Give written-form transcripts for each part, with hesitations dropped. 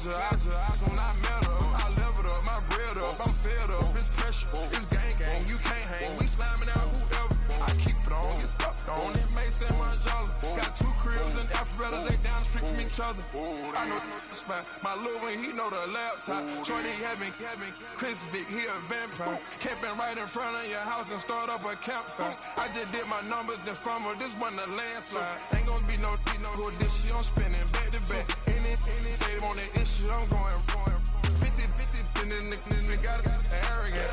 When I met her, I leveled up, my bread up, I'm fed up, it's pressure, it's gang, you can't hang, we slamming out whoever. I keep it on, get stuck on, it may say my jolly. Got 2 cribs in Alpharetta, they down the street from each other. I know the spot, my little one, he know the laptop. Shorty having Chris Vick, he a vampire. Camping right in front of your house and start up a campfire. I just did my numbers, then from her, this wasn't a landslide. Ain't gonna be no good this shit, I'm spinning back to back. Any say they want that issue, I'm going 50-50, and then nigga got arrogant.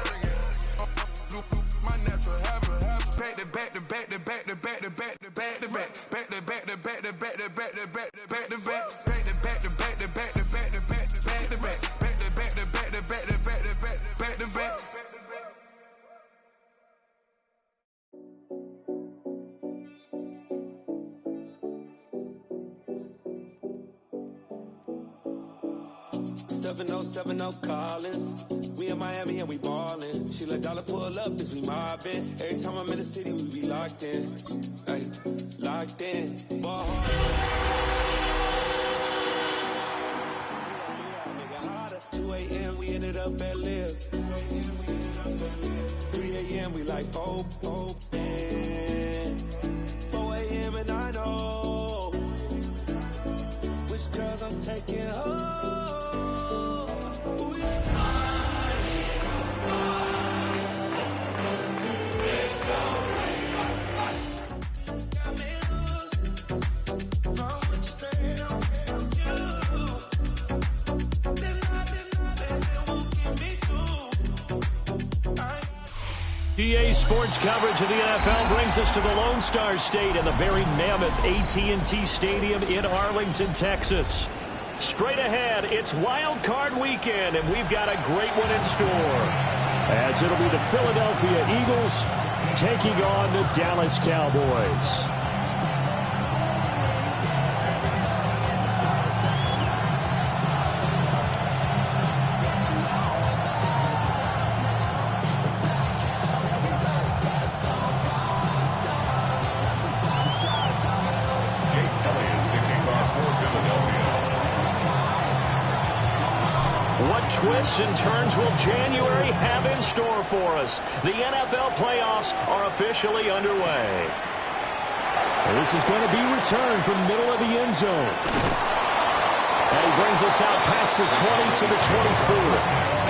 My natural habit. Back to back to back to back to back to back to back to back. Back to back to back to back to back to back to back to back. Back to back to back to back to back to back to back to back. Back to back to back to back to back to back to back. Collins. We in Miami and we ballin'. She let dollar pull up as we mobbin'. Every time I'm in the city, we be locked in. Ay, locked in. Ball hard. 2 a.m. we ended up at Live. 3 a.m. we like open. 4 a.m. and I know which girls I'm taking home. EA Sports coverage of the NFL brings us to the Lone Star State and the very mammoth AT&T Stadium in Arlington, Texas. Straight ahead, it's Wild Card weekend, and we've got a great one in store, as it'll be the Philadelphia Eagles taking on the Dallas Cowboys. Twists and turns will January have in store for us. The NFL playoffs are officially underway. This is going to be returned from middle of the end zone. And he brings us out past the 20 to the 24.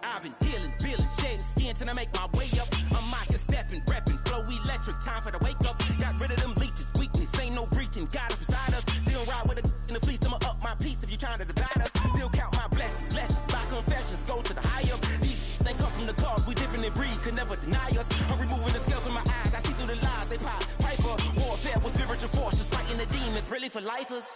I've been dealing, shedding skin till I make my way up. I'm out here stepping, repping, flow electric, time for the wake up. Got rid of them leeches, weakness, ain't no breaching. God is beside us, still ride with a in the fleece. I'ma up my piece if you're trying to divide us. Still count my blessings, lessons, by confessions, go to the higher. These they come from the cause, we different in breed, could never deny us. I'm removing the scales from my eyes, I see through the lies they pop. Piper, warfare with spiritual forces, fighting the demons, really for lifers.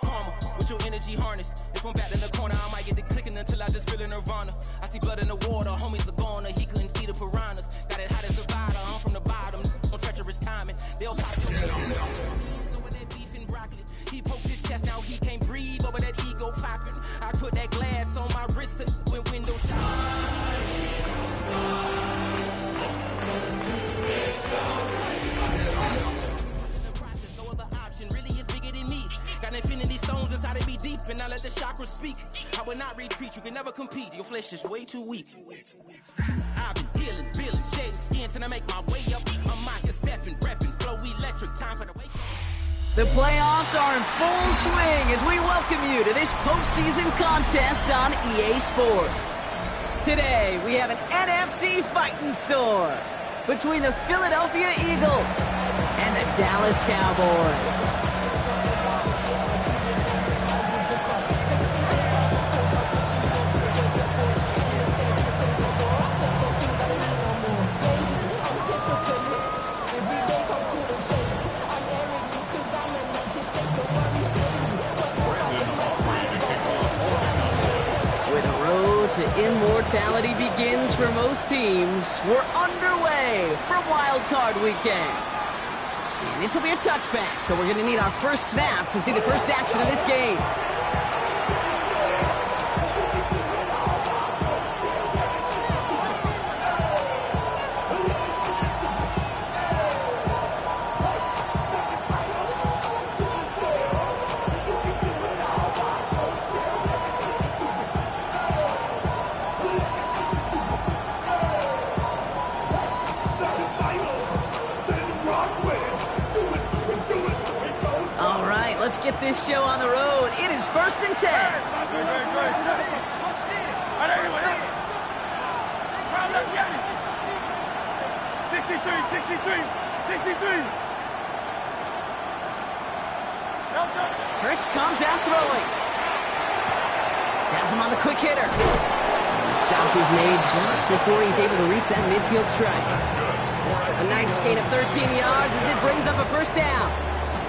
Karma, with your energy harness. If I'm back in the corner, I might get the clicking until I just feel a nirvana. I see blood in the water, homies are gone, he couldn't see the piranhas. Got it hot as divider, I'm from the bottom, no treacherous timing. They'll pop your so with that beef and broccoli. He poked his chest, now he can't breathe over that ego popping. I put that glass on my wrist when window Got infinity stones inside of me deep, and I let the chakras speak. I will not retreat, you can never compete. Your flesh is way too weak. I've been dealing, shedding skin till I make my way up. I'm out here stepping, repping, flow electric, time for the wake up. The playoffs are in full swing as we welcome you to this postseason contest on EA Sports. Today, we have an NFC fighting store between the Philadelphia Eagles and the Dallas Cowboys. immortality begins for most teams. We're underway for Wild Card Weekend. And this will be a touchback, so we're going to need our first snap to see the first action of this game. Let's get this show on the road. It is 1st and 10. 63, 63. 63. Hurts comes out throwing. Has him on the quick hitter. The stop is made just before he's able to reach that midfield strike. A nice gain of 13 yards as it brings up a first down.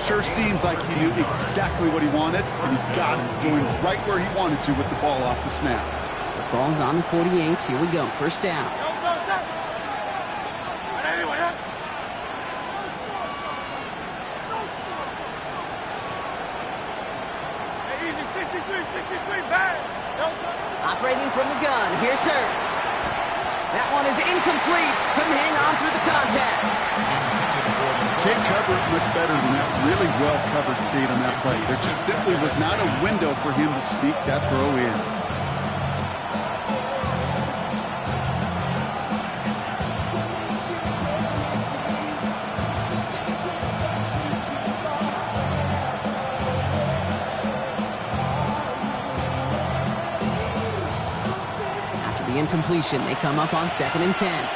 Sure seems like he knew exactly what he wanted, and he got it going right where he wanted to with the ball off the snap. The ball's on the 48. Here we go. First down. Operating from the gun. Here's Hurts. That one is incomplete. Couldn't hang on through the contact. Can't cover it much better than that. Really well covered, Kate, on that play. There just simply was not a window for him to sneak that throw in. After the incompletion, they come up on 2nd and 10.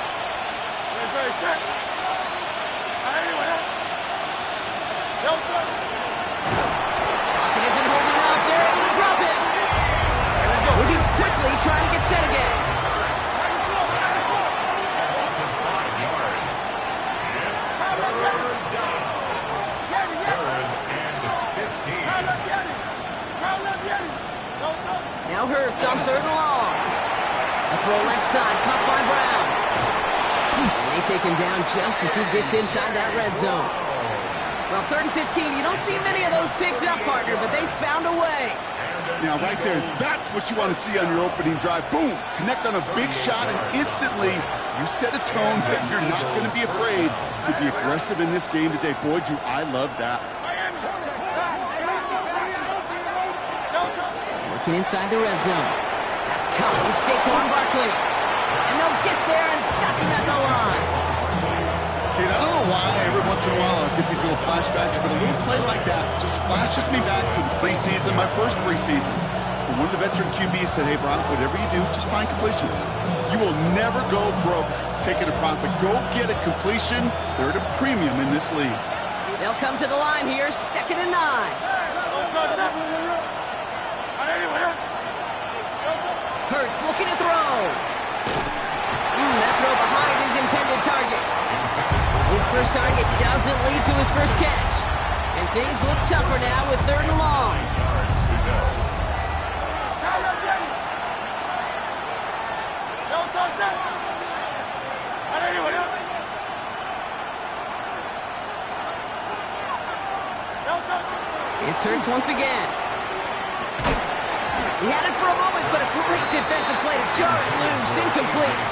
Trying to get set again. Now Hurts on 3rd and long. A throw left side, caught by Brown. And they take him down just as he gets inside that red zone. Well, 3rd and 15, you don't see many of those picked up, partner, but they found a way. Now, right there, that's what you want to see on your opening drive. Boom! Connect on a big shot, and instantly you set a tone that you're not going to be afraid to be aggressive in this game today. Boy, do I love that. Working inside the red zone. That's caught with Saquon Barkley. And they'll get there and stop him at the line. Kid, I don't know why every once in a while I get these little flashbacks, but a little play like that just flashes me back to the preseason, my first preseason. When one of the veteran QBs said, hey, Brock, whatever you do, just find completions. You will never go broke taking a profit. Go get a completion. They're at a premium in this league. They'll come to the line here, 2nd and 9. Hurts looking to throw. That throw behind his intended target. His first target doesn't lead to his first catch. And things look tougher now with 3rd and long. It's Hurts once again. He had it for a moment, but a great defensive play to jar it loose. Incomplete.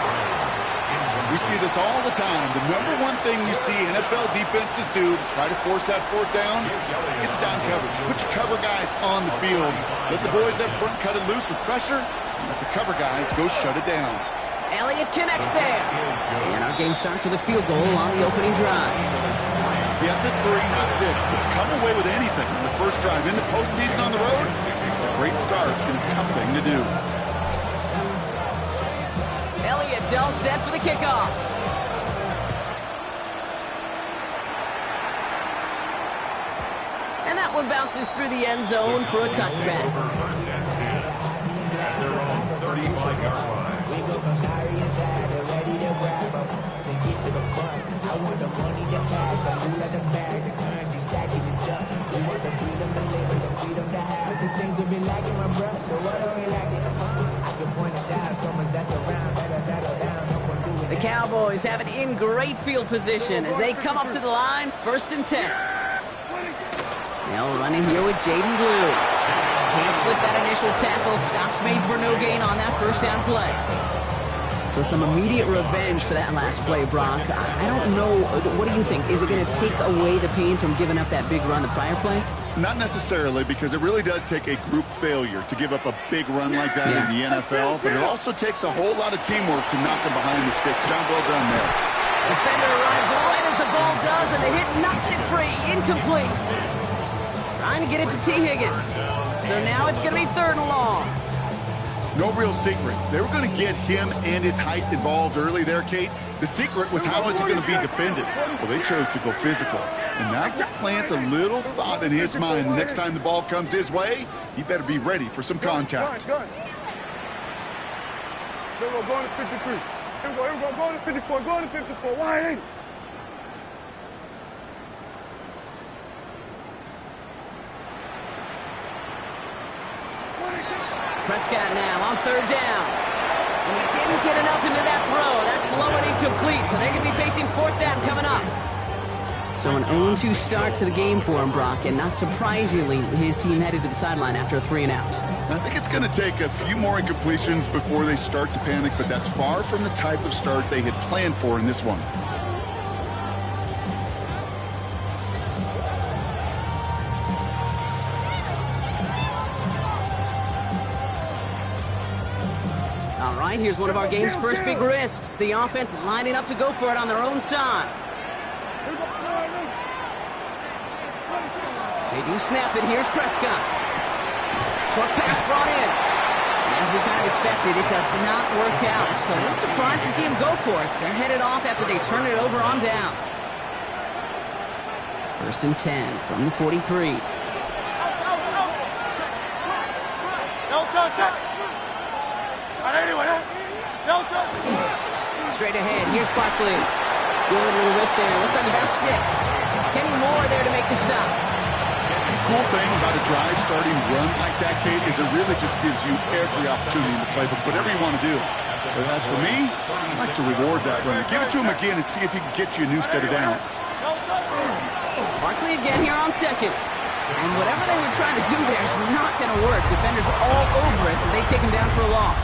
We see this all the time. The number one thing you see NFL defenses do to try to force that 4th down, it's down coverage. Put your cover guys on the field. Let the boys up front cut it loose with pressure, and let the cover guys go shut it down. Elliott connects there. And our game starts with a field goal on the opening drive. Yes, it's 3, not 6, but to come away with anything on the first drive in the postseason on the road, it's a great start and a tough thing to do. Elliott's all set for the kickoff. And that one bounces through the end zone for a touchback. At their own 35-yard line. I want the money, the bag, the food, the bag, the currency stacking it up. We want the freedom to live and the freedom. need them to have the things that be lacking, my bruh. So what are we lacking? I can point it down, so much that's around. Better settle down. No one do it. The Cowboys have it in great field position as they come up to the line, 1st and 10. Now running here with Jaden Blue. Can't slip that initial tackle. Stops made for no gain on that first down play. So some immediate revenge for that last play, Brock. I don't know. What do you think? Is it going to take away the pain from giving up that big run the prior play? Not necessarily, because it really does take a group failure to give up a big run like that in the NFL, but it also takes a whole lot of teamwork to knock them behind the sticks. John, well done there. Defender arrives right as the ball does, and the hit knocks it free. Incomplete. Trying to get it to T. Higgins. So now it's going to be 3rd and long. No real secret. They were going to get him and his height involved early there, Kate. The secret was how is he going to be defended? Well, they chose to go physical. And that plants a little thought in his mind. The next time the ball comes his way, he better be ready for some contact. Go on to 53. Here we go, go on to 54, go on to 54. Why ain't? Prescott now on 3rd down. And he didn't get enough into that throw. That's low and incomplete. So they're going to be facing 4th down coming up. So an 0-2 start to the game for him, Brock. And not surprisingly, his team headed to the sideline after a 3-and-out. I think it's going to take a few more incompletions before they start to panic, but that's far from the type of start they had planned for in this one. All right, here's one of our game's first big risks. The offense lining up to go for it on their own side. They do snap it. Here's Prescott. Short pass brought in. And as we kind of expected, it does not work out. So a little surprised to see him go for it. They're headed off after they turn it over on downs. 1st and 10 from the 43. Straight ahead, here's Barkley. Good little whip there. Looks like about 6. Kenny Moore there to make the stop. The cool thing about a drive starting run like that, Kate, is it really just gives you every opportunity in the playbook, whatever you want to do. But as for me, I like to reward that runner. Give it to him again and see if he can get you a new set of downs. Barkley again here on 2nd. And whatever they were trying to do there is not going to work. Defenders all over it, so they take him down for a loss.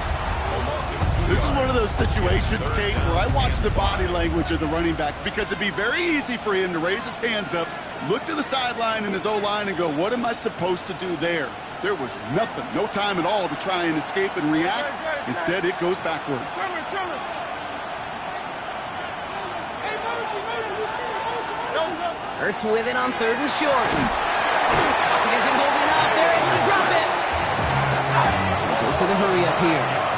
This is one of those situations, Kate, where I watch the body language of the running back because it'd be very easy for him to raise his hands up, look to the sideline in his O-line and go, what am I supposed to do there? There was nothing, no time at all to try and escape and react. Instead, it goes backwards. Hurts with it on 3rd and short. He isn't holding up. They're able to drop it. Goes to the hurry up here.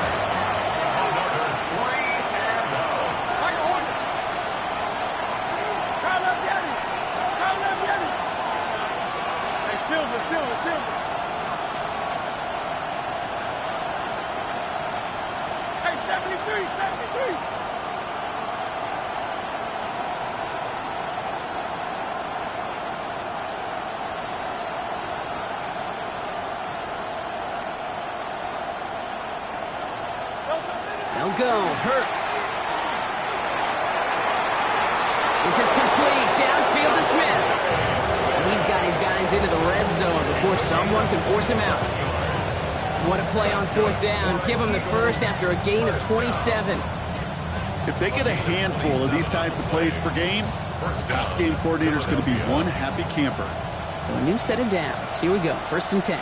They'll go. Hurts. This is complete. Downfield to Smith. He's got his guys into the red zone before someone can force him out. What a play on 4th down. Give them the first after a gain of 27. If they get a handful of these types of plays per game, pass game coordinator is going to be one happy camper. So a new set of downs. Here we go. 1st and 10.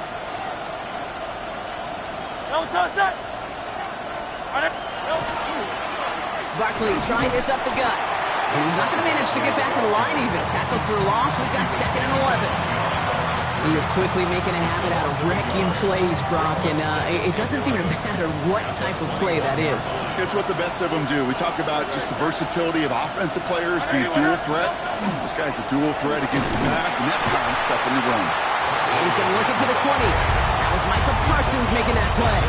Barkley trying this up the gut. And he's not going to manage to get back to the line even. Tackled for a loss. We've got 2nd and 11. He is quickly making a habit out of wrecking plays, Brock, and it doesn't seem to matter what type of play that is. It's what the best of them do. We talk about just the versatility of offensive players being dual threats. This guy's a dual threat against the pass, and that time stuff in the run. And he's going to work it to the 20. That was Michael Parsons making that play.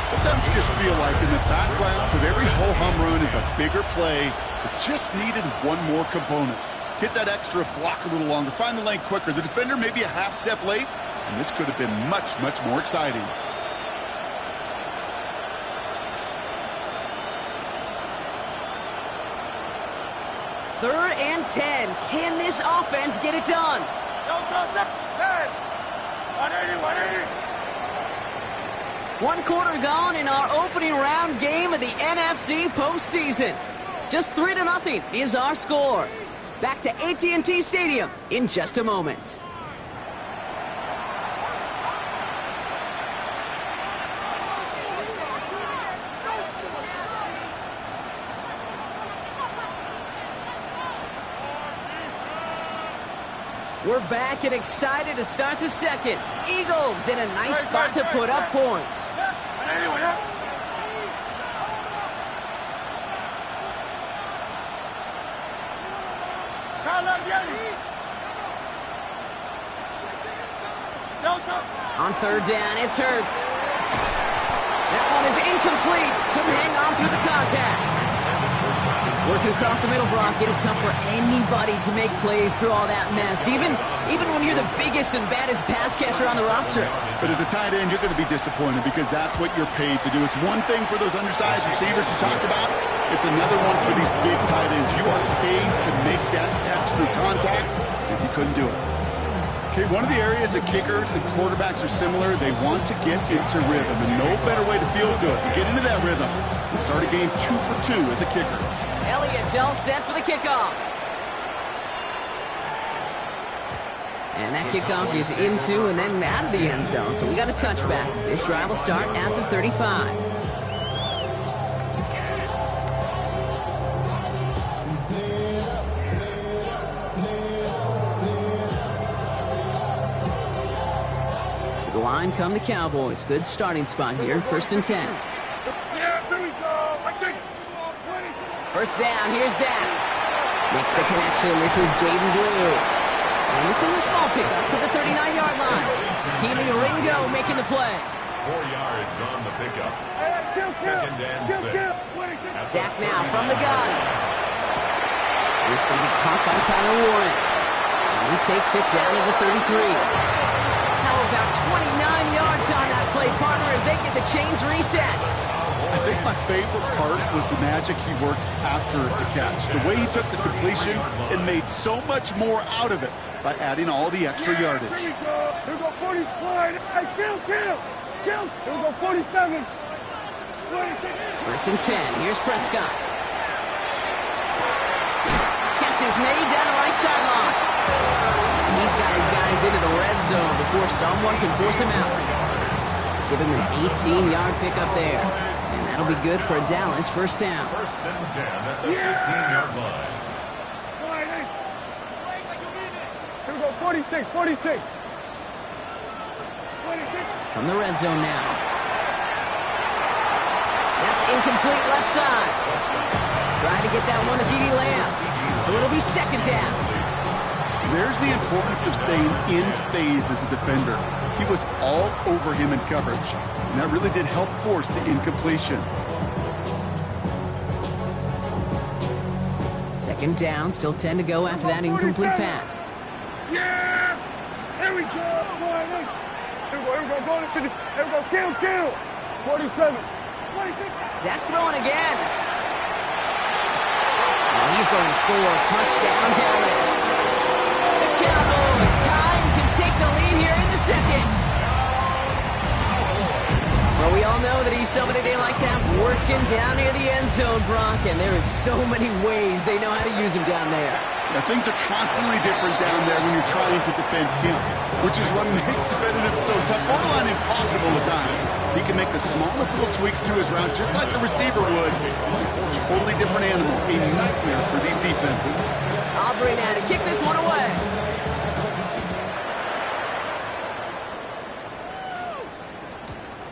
Sometimes you just feel like in the background of every ho-hum run is a bigger play that just needed one more component. Hit that extra block a little longer, find the lane quicker. The defender may be a half step late, and this could have been much, much more exciting. Third and 10. Can this offense get it done? One quarter gone in our opening round game of the NFC postseason. Just 3-0 is our score. Back to AT&T Stadium in just a moment. We're back and excited to start the second. Eagles in a nice spot to put up points. On third down, it's Hurts. That one is incomplete. Couldn't hang on through the contact. Working across the middle, Brock, it is tough for anybody to make plays through all that mess, even when you're the biggest and baddest pass catcher on the roster. But as a tight end, you're going to be disappointed because that's what you're paid to do. It's one thing for those undersized receivers you talked about. It's another one for these big tight ends. You are paid to make that catch through contact, and he couldn't do it. Okay, one of the areas that kickers and quarterbacks are similar, they want to get into rhythm, and no better way to feel good to get into that rhythm and start a game 2 for 2 as a kicker. Elliott's all set for the kickoff. And that kickoff is into and then out of the end zone, so we got a touchback. This drive will start at the 35. To the line come the Cowboys. Good starting spot here, 1st and 10. First down, here's Dak. Makes the connection, this is Jaden Blue. And this is a small pickup to the 39-yard line. Keely Ringo making the play. 4 yards on the pickup. 2nd and 6. Dak now from the gun. He's going to be caught by Tyler Warren. And he takes it down to the 33. How about 29 yards on that play, partner, as they get the chains reset. I think my favorite part was the magic he worked after the catch. The way he took the completion and made so much more out of it by adding all the extra yardage. Here we go, 45. Hey, kill. Here we go, 47. 1st and 10. Here's Prescott. Catch is made down the right sideline. He's got his guys into the red zone before someone can force him out. Give him an 18-yard pickup there. And that'll be good for a Dallas 1st down. 1st and 10 at the 15-yard line. Here we go, 46. From the red zone now. That's incomplete left side. Trying to get that one to CeeDee Lamb. So it'll be 2nd down. There's the importance of staying in phase as a defender. He was all over him in coverage, and that really did help force the incompletion. 2nd down, still 10 to go after that incomplete pass. Yeah! Here we go! Here we go, going to 50. Here we go, kill! 47. 26. Dak throwing again. And he's going to score. Touchdown, Dallas. The Cowboys tie and can take the lead here in the second. Well, we all know that he's somebody they like to have working down near the end zone, Brock, and there is so many ways they know how to use him down there. Now, things are constantly different down there when you're trying to defend him, which is what makes defending him so tough, borderline impossible at times. He can make the smallest little tweaks to his route, just like a receiver would. It's a totally different animal, a nightmare for these defenses. Aubrey now to kick this one away.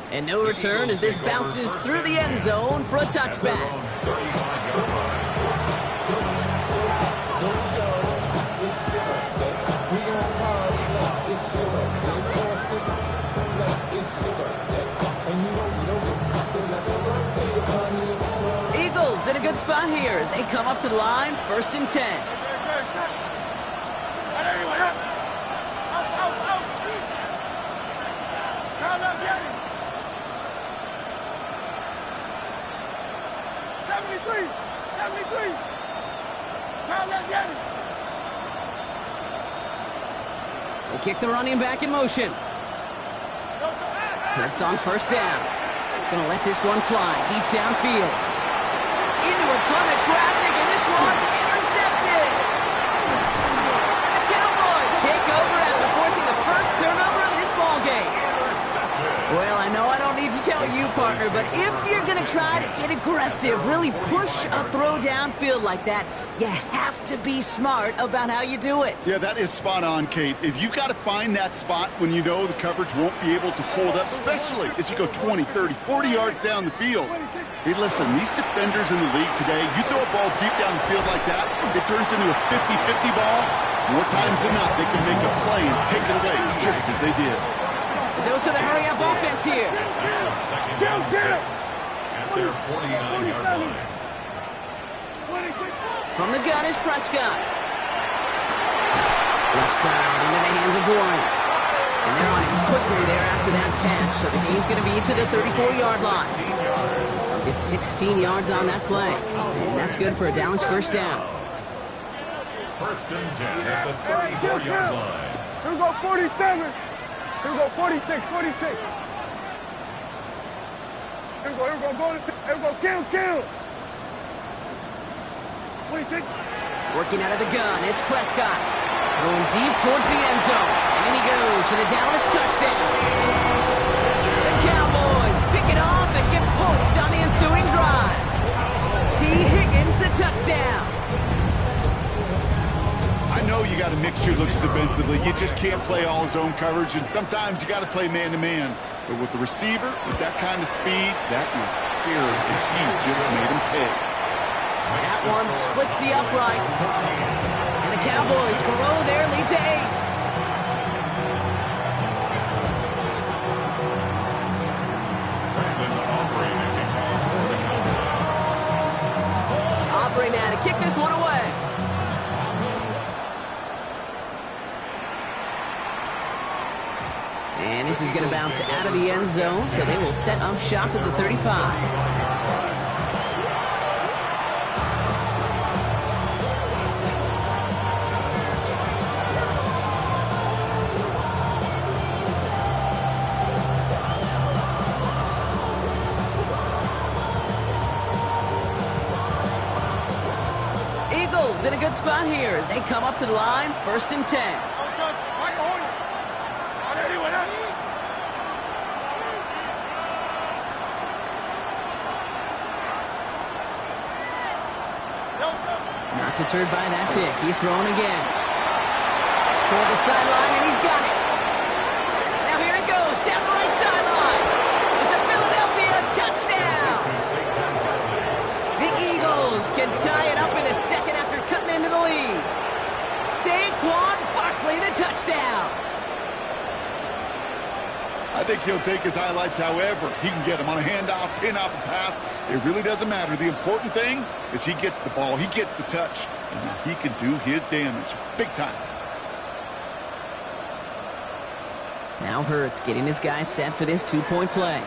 And no return as this bounces through the end zone for a touchback. Eagles in a good spot here as they come up to the line, 1st and 10. 1 They kick the running back in motion. That's on first down. Gonna let this one fly deep downfield. Into a ton of traffic, and this one's intercepted. And the Cowboys take over after forcing the first turnover of this ballgame. Well, I know I don't need to tell you, partner, but if you're going to try to get aggressive, really push a throw downfield like that, you have to be smart about how you do it. Yeah, that is spot on, Kate. If you've got to find that spot when you know the coverage won't be able to hold up, especially as you go 20, 30, 40 yards down the field. Hey, listen, these defenders in the league today, you throw a ball deep down the field like that, it turns into a 50-50 ball. More times than not, they can make a play and take it away just as they did. Those are the hurry-up offense here. Second down 6 at their 49-yard line. From the gun is Prescott. Left side into the hands of Boyd. And they're on him quickly there after that catch. So the gain's going to be to the 34-yard line. It's 16 yards on that play. And that's good for a Dallas first down. First and 10 at the 34-yard line. Here we go, 47. Here we go, 46, 46. Here we go, kill. 26. Working out of the gun, it's Prescott. Going deep towards the end zone. And in he goes for the Dallas touchdown. The Cowboys pick it off and get points on the ensuing drive. T. Higgins, the touchdown. I know you got to mix your looks defensively. You just can't play all zone coverage, and sometimes you got to play man-to-man. But with the receiver, with that kind of speed, that is scary, and he just made him pay. That one splits the uprights. And the Cowboys grow their lead to 8. Aubrey now to kick this one away. And this is going to bounce out of the end zone, so they will set up shop at the 35. Eagles in a good spot here as they come up to the line, first and 10. Not deterred by that pick. He's throwing again. Toward the sideline, and he's got it. Now here it goes, down the right sideline. It's a Philadelphia touchdown. The Eagles can tie it up in the second after cutting into the lead. Saquon Barkley, the touchdown. I think he'll take his highlights however he can get them on a handoff, pin off, a pass. It really doesn't matter. The important thing is he gets the ball, he gets the touch, and then he can do his damage. Big time. Now Hurts getting his guys set for this two-point play.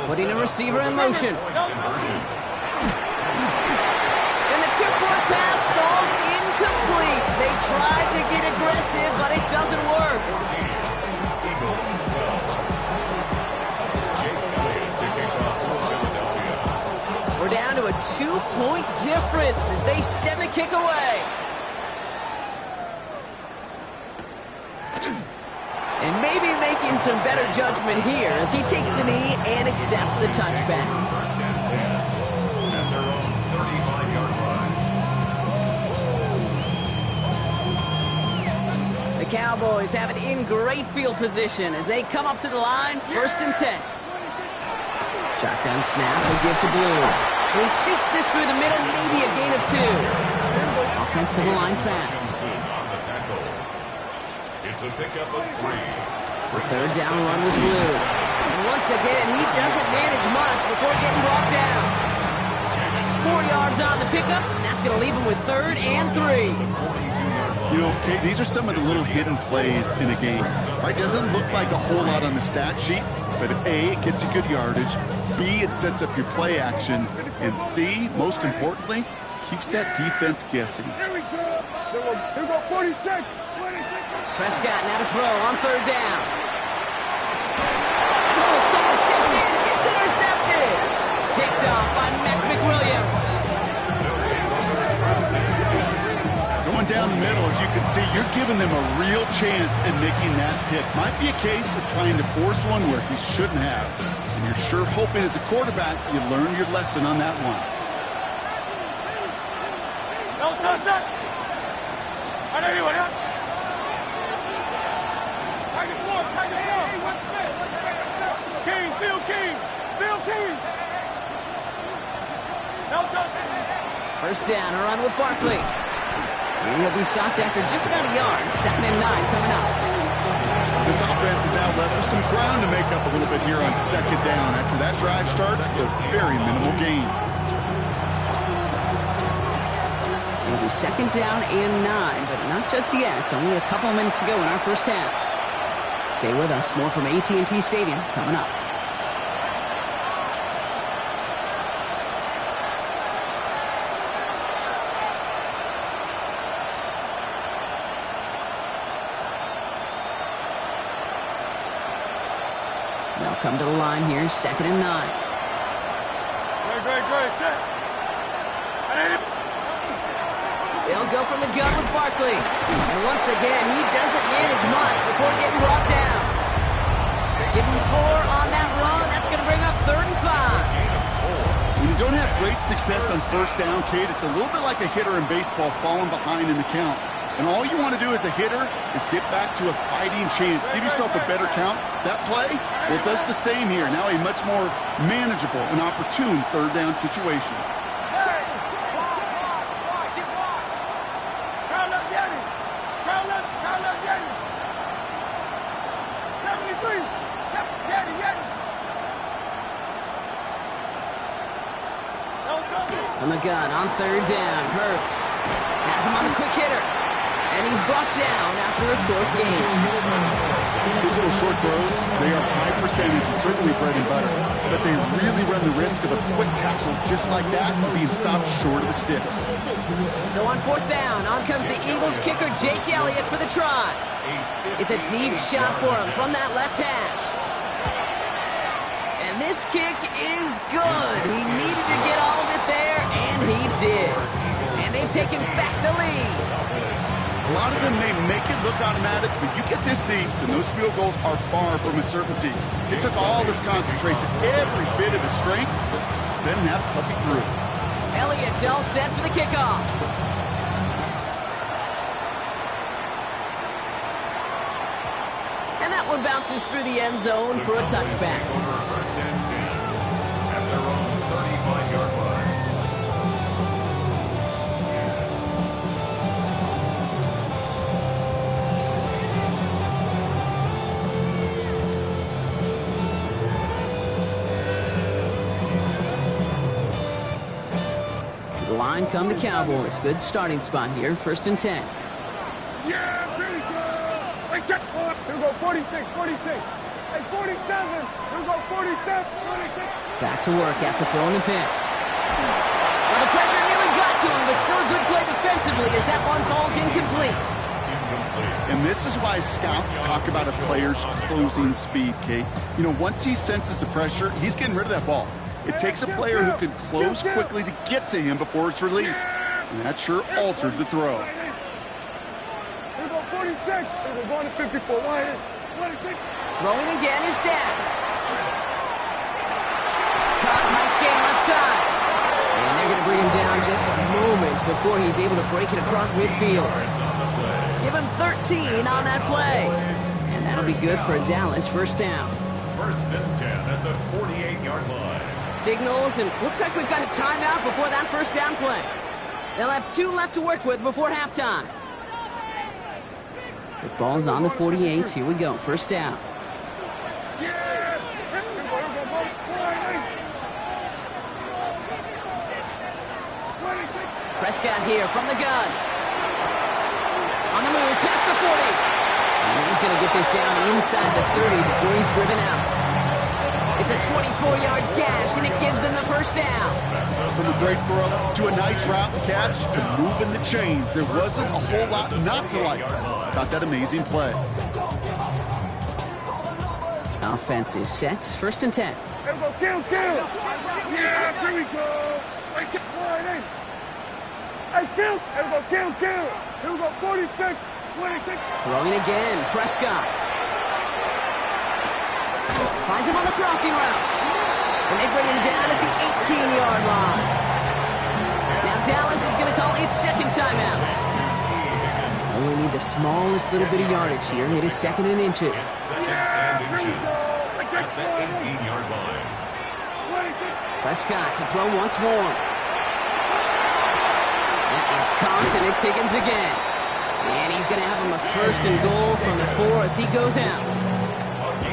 Putting a receiver in motion. And the two-point pass falls incomplete. They tried to get aggressive, but it doesn't work. We're down to a 2-point difference as they send the kick away. And maybe making some better judgment here as he takes a knee and accepts the touchback. First and 10 at their own 35-yard line. The Cowboys have it in great field position as they come up to the line, first and 10. Shotgun snap, they give to Blue. He sneaks this through the middle, maybe a gain of 2. Offensive line fast. On the tackle. It's a pickup of 3. The third down run with Blue. And once again, he doesn't manage much before getting brought down. 4 yards on the pickup, and that's going to leave him with third and 3. 42-yard line. You know, okay, these are some of the little hidden plays in a game. Right? Doesn't look like a whole lot on the stat sheet, but A, it gets you good yardage. B, it sets up your play action. And C, most importantly, keeps that defense guessing. Here we go. Here we go, 46. Prescott now to throw on third down. Oh, someone steps in. It's intercepted. Kicked off by McWilliams. Going down the middle, as you can see, you're giving them a real chance at making that pick. Might be a case of trying to force one where he shouldn't have. And you're sure hoping as a quarterback you learn your lesson on that one. First down, a run with Barkley. He'll be stopped after just about a yard. 2nd and 9 coming up. This offense is now left with some ground to make up a little bit here on 2nd down. After that drive starts, a very minimal gain. It'll be 2nd down and 9, but not just yet. It's only a couple minutes to go in our first half. Stay with us. More from AT&T Stadium coming up. They'll come to the line here, 2nd and 9. Great. They'll go from the gun with Barkley. And once again, he doesn't manage much before getting brought down. Give him 4 on that run. That's going to bring up 3rd and 5. When you don't have great success on first down, Kate, it's a little bit like a hitter in baseball falling behind in the count. And all you want to do as a hitter is get back to a fighting chance. Give yourself a better count. That play, well, it does the same here. Now a much more manageable and opportune 3rd down situation. From the gun on 3rd down, Hurts has him on a quick hitter. And he's brought down after a short gain. These little short throws, they are high percentage and certainly bread and butter. But they really run the risk of a quick tackle just like that and being stopped short of the sticks. So on 4th down, on comes the Eagles kicker Jake Elliott for the try. It's a deep shot for him from that left hash. And this kick is good. He needed to get all of it there, and he did. And they've taken back the lead. A lot of them may make it look automatic, but you get this deep, and those field goals are far from a certainty. It took all his concentration, every bit of his strength, to send that puppy through. Elliott's all set for the kickoff. And that one bounces through the end zone for a touchback. First and 10 at their own 35-yard line. To the line come the Cowboys. Good starting spot here. 1st and 10. Yeah, pretty good. Hey, check. Here we go, 46. Hey, 47. Here we go, 47. 46. Back to work after throwing the pick. Well, the pressure nearly got to him, but still a good play defensively as that one falls incomplete. And this is why scouts talk about a player's closing speed, Kate. You know, once he senses the pressure, he's getting rid of that ball. It takes a player who can close quickly to get to him before it's released. And that sure altered the throw. Here we go, 46. We're going to 54. 26. Throwing again is Dan. Caught, nice gain left side. And they're going to bring him down just a moment before he's able to break it across midfield. Give him 13 on that play. And that'll be good for a Dallas 1st down. 1st and 10 at the 48-yard line. Signals, and looks like we've got a timeout before that 1st down play. They'll have 2 left to work with before halftime. The ball's on the 48. Here we go. 1st down. Prescott here from the gun. On On the move, past the 40. And he's going to get this down inside the 30 before he's driven out. It's a 24-yard gash, and it gives them the first down. From a great throw to a nice route and catch to moving the chains. There wasn't a whole lot not to like about that amazing play. Offense is set. First and 10. Here we go, kill. Yeah, here we go. Hey, kill. Here we go, kill. Here we go, 46, 26. Throwing again, Prescott. Finds him on the crossing route. And they bring him down at the 18-yard line. Now Dallas is going to call its second timeout. Only need the smallest little bit of yardage here. It is second and inches. Prescott to throw once more. That is caught, and it's Higgins again. And he's going to have him a first and goal from the 4 as he goes out.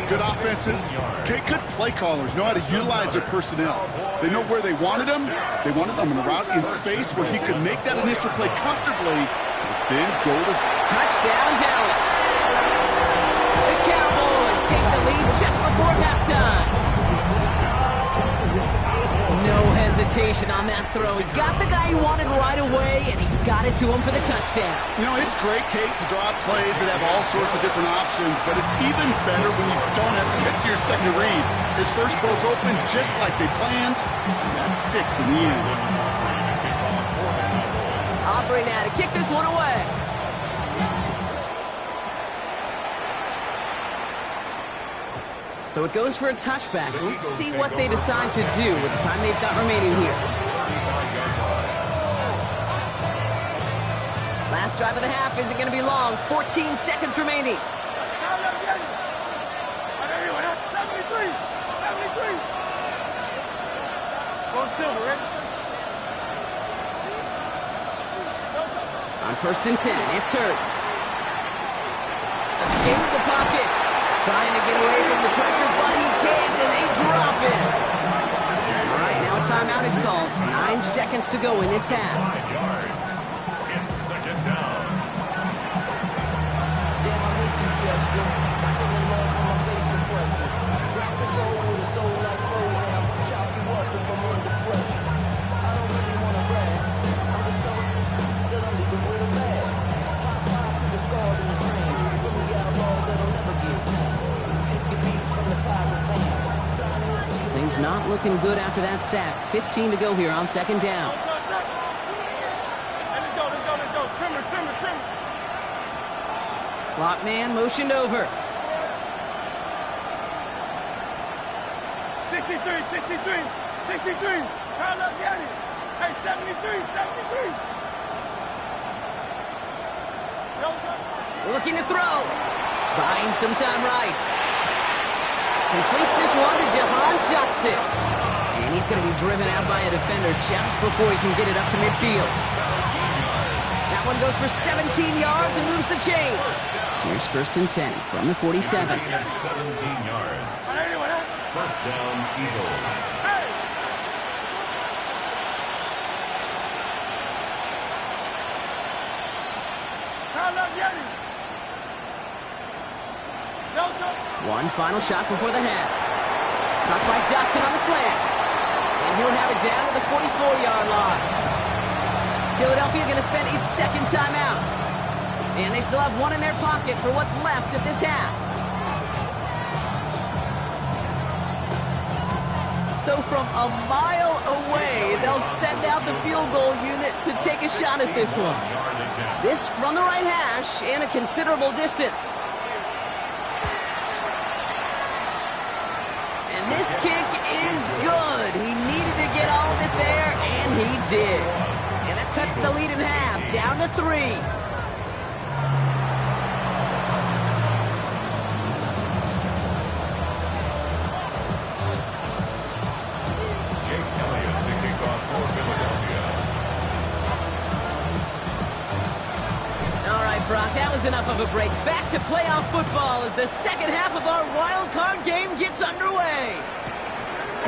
Good offenses. Okay, good play callers know how to utilize their personnel. They know where they wanted him. They wanted him in a route in space where he could make that initial play comfortably, but then go to touchdown Dallas. The Cowboys take the lead just before halftime. No hesitation on that throw. He got the guy he wanted right away, and he got it to him for the touchdown. You know, it's great, Kate, to draw up plays that have all sorts of different options, but it's even better when you don't have to get to your second read. His first broke open just like they planned, and that's 6 in the end. Aubrey now to kick this one away. So it goes for a touchback. Let's see what they decide to do with the time they've got remaining here. Last drive of the half isn't going to be long. 14 seconds remaining. 73. Go Silver, ready? On first and 10, it's Hurts. Escapes the pocket. Trying to get away from the pressure, but he can't, and they drop it. All right, now a timeout is called. 9 seconds to go in this half. It's second down. Damn, I miss you, Chester. Singing love on my face compressor. Ground control with a soul like Moab. Chop you up if I'm under pressure. I don't really want to brag. I'm just telling you that I'm leaving with a bag. Pop to the scar in his ring. From the outlaw that'll never get tamed. Biscuit beats from the pirate band. Things not looking good after that sack. 15 to go here on second down. Let's go. Trimmer. Slot man motioned over. 63. Kyle up, Yanni. Hey, 73. Looking to throw. Buying some time right. Completes this one to Jahan Dotson. And he's going to be driven out by a defender just before he can get it up to midfield. That one goes for 17 yards and moves the chains. Here's first and 10 from the 47. 17 yards. First down, Eagles. One final shot before the half. Caught by Dotson on the slant. And he'll have it down to the 44-yard line. Philadelphia going to spend its second timeout. And they still have one in their pocket for what's left of this half. So from a mile away, they'll send out the field goal unit to take a shot at this one. This from the right hash and a considerable distance. And this kick is good. He needed to get all of it there, and he did. And that cuts the lead in half, down to 3. Brock, that was enough of a break. Back to playoff football as the second half of our wild card game gets underway.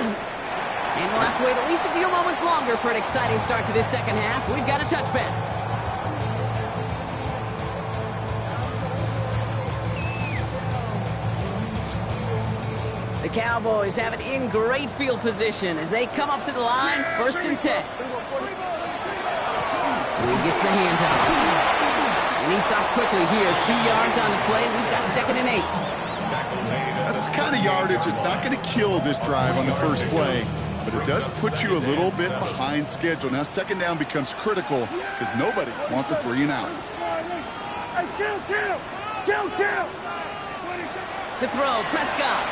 And we'll have to wait at least a few moments longer for an exciting start to this second half. We've got a touchback. The Cowboys have it in great field position as they come up to the line, 1st and 10. He gets the handoff. And he stops quickly here. 2 yards on the play. We've got 2nd and 8. That's the kind of yardage it's not going to kill this drive on the first play, but it does put you a little bit behind schedule. Now 2nd down becomes critical because nobody wants a 3 and out. Kill! To throw, Prescott.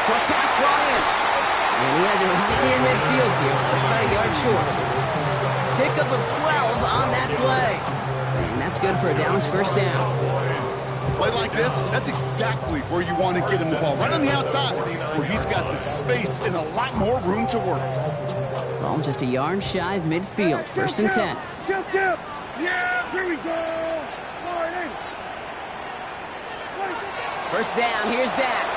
Short pass brought in. And he has it right near midfield here. It's about a yard short. Pickup of 12 on that play. And that's good for a Dallas 1st down. Play like this, that's exactly where you want to get him the ball. Right on the outside, where he's got the space and a lot more room to work. Ball just a yard shy of midfield. 1st and 10. Kill! Yeah, here we go! 1st down, here's Dak.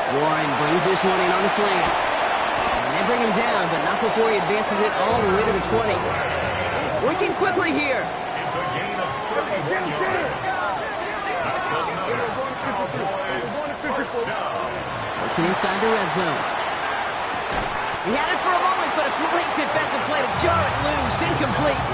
Warren brings this one in on the slant. And they bring him down, but not before he advances it all the way to the 20. Working quickly here. It's a gain of 31 yards. That's another Cowboys 1st down. Working inside the red zone. He had it for a moment, but a great defensive play to jar it loose. Incomplete.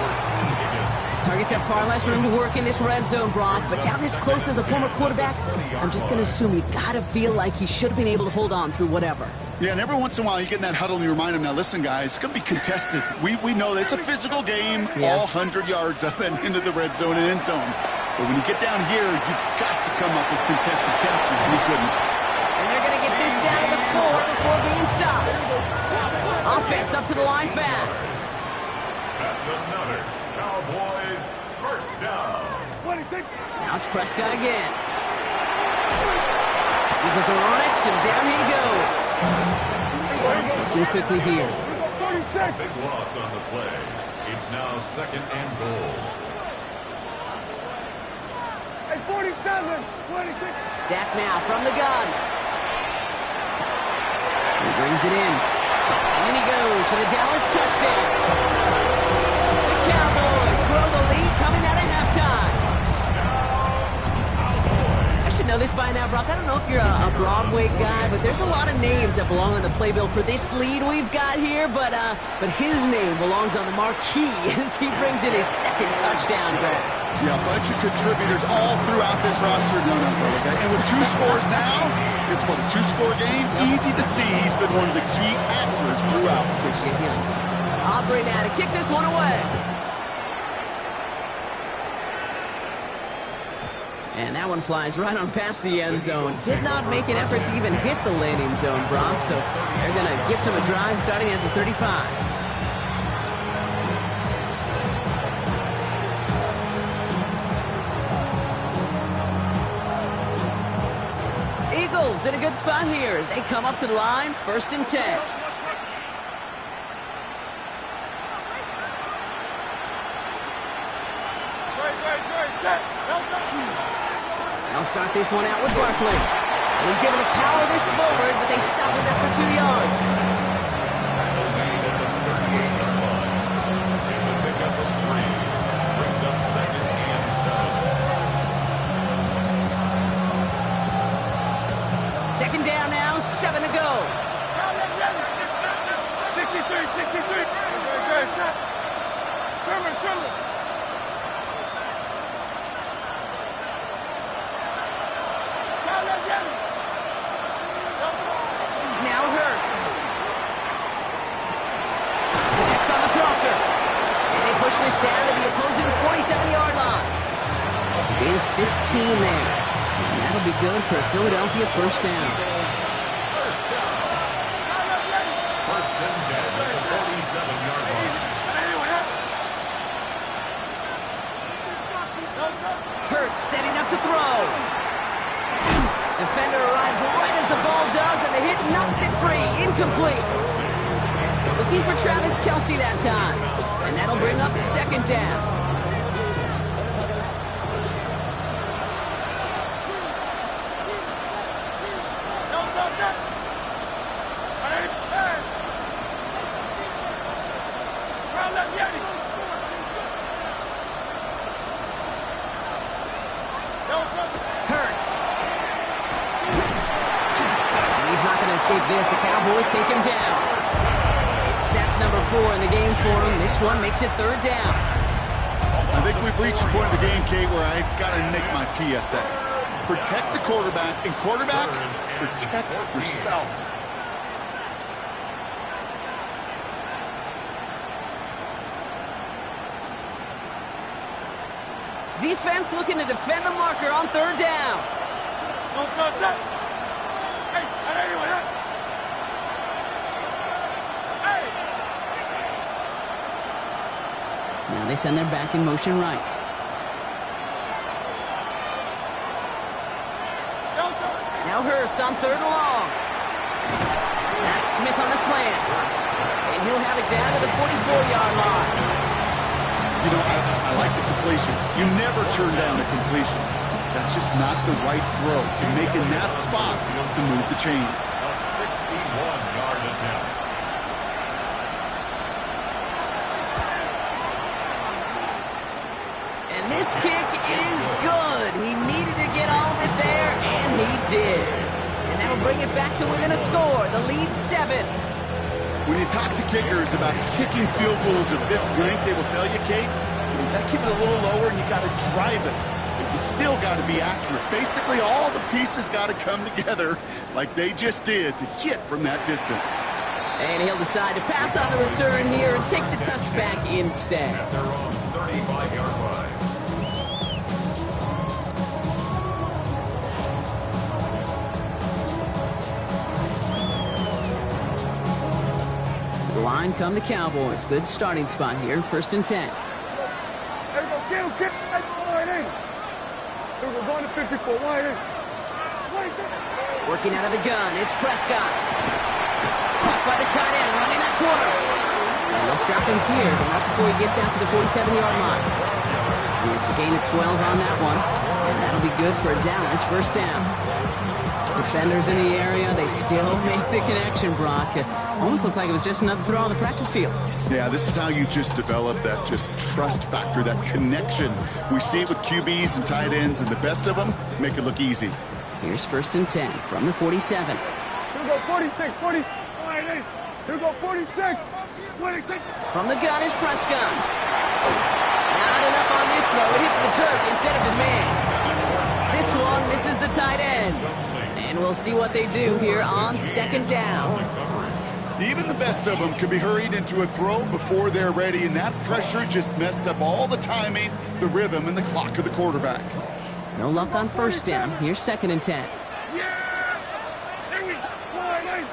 Targets have far less room to work in this red zone, Brock, but down this close as a former quarterback, I'm just going to assume you got to feel like he should have been able to hold on through whatever. Yeah, and every once in a while you get in that huddle and you remind him, now listen, guys, it's going to be contested. We know this. It's a physical game, all 100 yards up and into the red zone and end zone. But when you get down here, you've got to come up with contested catches, and he couldn't. And they're going to get this down to the 4 before being stopped. Offense up to the line fast. That's another Cowboys 1st down. Now it's Prescott again. Eagles are on it, and down he goes. Looking quickly here. Big loss on the play. It's now 2nd and goal. 47, 26. Dak now from the gun. He brings it in. And in he goes for the Dallas touchdown. The Cowboys grow the lead coming out of halftime. I should know this by now, Brock. I don't know if you're a Broadway guy, but there's a lot of names that belong on the playbill for this lead we've got here, but his name belongs on the marquee as he brings in his 2nd touchdown grab. Yeah, a bunch of contributors all throughout this roster. And with 2 scores now, it's what, a 2-score game? Easy to see he's been one of the key actors throughout. Appreciate the honesty. Aubrey now to kick this one away. And that one flies right on past the end zone. Did not make an effort to even hit the landing zone, Brock. So they're going to gift him a drive starting at the 35. Eagles in a good spot here as they come up to the line, 1st and 10. They'll start this one out with Barkley. And he's able to power this forward, but they stop him after 2 yards. It's a pickup of 3. Brings up 2nd and 7. 2nd down now, 7 to go. 63. Trevor. Now Hurts. Connects on the crosser. And they push this down to the opposing 47-yard line. Gain of 15 there. And that'll be good for a Philadelphia 1st down. 1st and 10 at the 47-yard line. Hurts setting up to throw. Defender arrives right as the ball does, and the hit knocks it free. Incomplete. Looking for Travis Kelce that time. And that'll bring up 2nd down. escape this. The Cowboys take him down. It's sack number 4 in the game for him. This one makes it 3rd down. I think we've reached the point of the game, Kate, where I got to make my PSA. Protect the quarterback, and quarterback, protect yourself. Defense looking to defend the marker on 3rd down. Now they send their back in motion right. Now Hurts on 3rd and long. That's Smith on the slant. And he'll have it down to the 44-yard line. You know, I like the completion. You never turn down a completion. That's just not the right throw to make in that spot to move the chains. A 61-yard attempt. And this kick is good. He needed to get all of it there, and he did. And that'll bring it back to within a score. The lead 7. When you talk to kickers about kicking field goals of this length, they will tell you, Kate, you got to keep it a little lower and you got to drive it. But you still got to be accurate. Basically, all the pieces got to come together like they just did to hit from that distance. And he'll decide to pass on the return here and take the touchback instead. At their own 35-yard line. Line come the Cowboys. Good starting spot here. 1st and 10. There we go. Get line in. There we go. Going to 54. Line in. Working out of the gun. It's Prescott. Caught by the tight end. Running that corner. And they'll stop him here, but not before he gets out to the 47-yard line. And it's a gain of 12 on that one. And that'll be good for a Dallas 1st down. Defenders in the area, they still make the connection, Brock. Almost looked like it was just another throw on the practice field. Yeah, this is how you just develop that just trust factor, that connection. We see it with QBs and tight ends, and the best of them make it look easy. Here's 1st and 10 from the 47. Here we go, 46, 40. Line in. Here we go, 46, 26. From the gun is Prescott. Not enough on this throw. It hits the turf instead of his man. This one misses the tight end. And we'll see what they do here on 2nd down. Even the best of them can be hurried into a throw before they're ready, and that pressure just messed up all the timing, the rhythm, and the clock of the quarterback. No luck on 1st down. Here's 2nd and 10. Yeah! Here we go. Line in.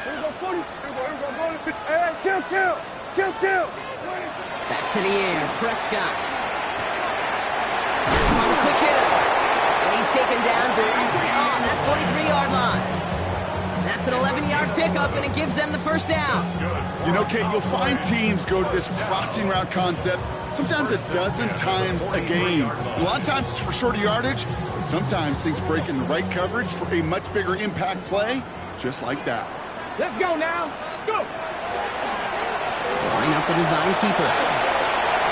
Here we go, 40. Here we go. Going to 50. Hey, kill. Back to the air. Prescott. That's on the quick hitter. He's taken down directly on that 43-yard line. That's an 11-yard pickup, and it gives them the 1st down. You know, Kate, you'll find teams go to this crossing route concept sometimes a dozen times a game. A lot of times it's for shorter yardage, but sometimes things break in the right coverage for a much bigger impact play, just like that. Let's go now. Let's go. Line up the design keeper.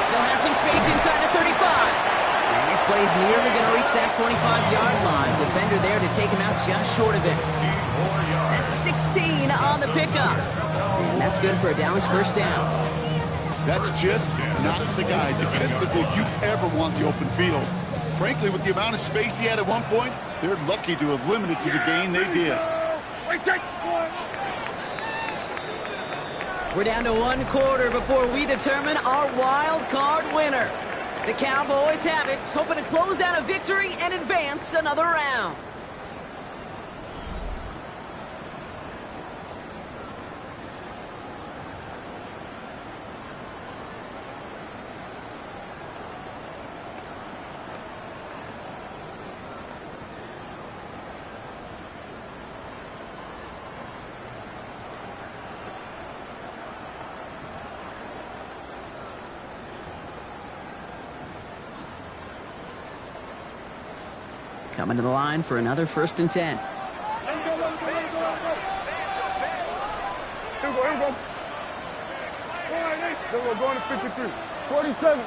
Still has some space inside the 35. And this play's nearly going to reach that 25-yard line. Defender there to take him out just short of it. That's 16 on the pickup. And that's good for a Dallas 1st down. That's just not the guy defensively you ever want the open field. Frankly, with the amount of space he had at one point, they're lucky to have limited to the gain they did. We're down to 1 quarter before we determine our wild card winner. The Cowboys have it, hoping to close out a victory and advance another round. Coming to the line for another 1st and 10. Here we go. Then we're going to 53. 47.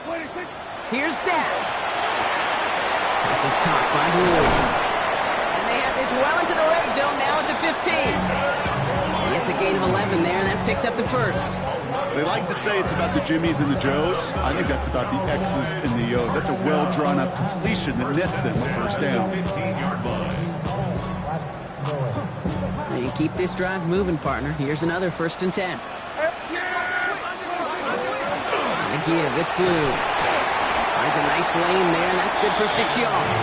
26. Here's Dak. This is caught by Blue. And they have this well into the red zone now at the 15. It's a gain of 11 there, and that picks up the first. They like to say it's about the Jimmies and the Joes. I think that's about the X's and the O's. That's a well-drawn-up completion that nets them a first down. You keep this drive moving, partner. Here's another 1st and 10. The give, it's Blue. Finds a nice lane there, and that's good for 6 yards.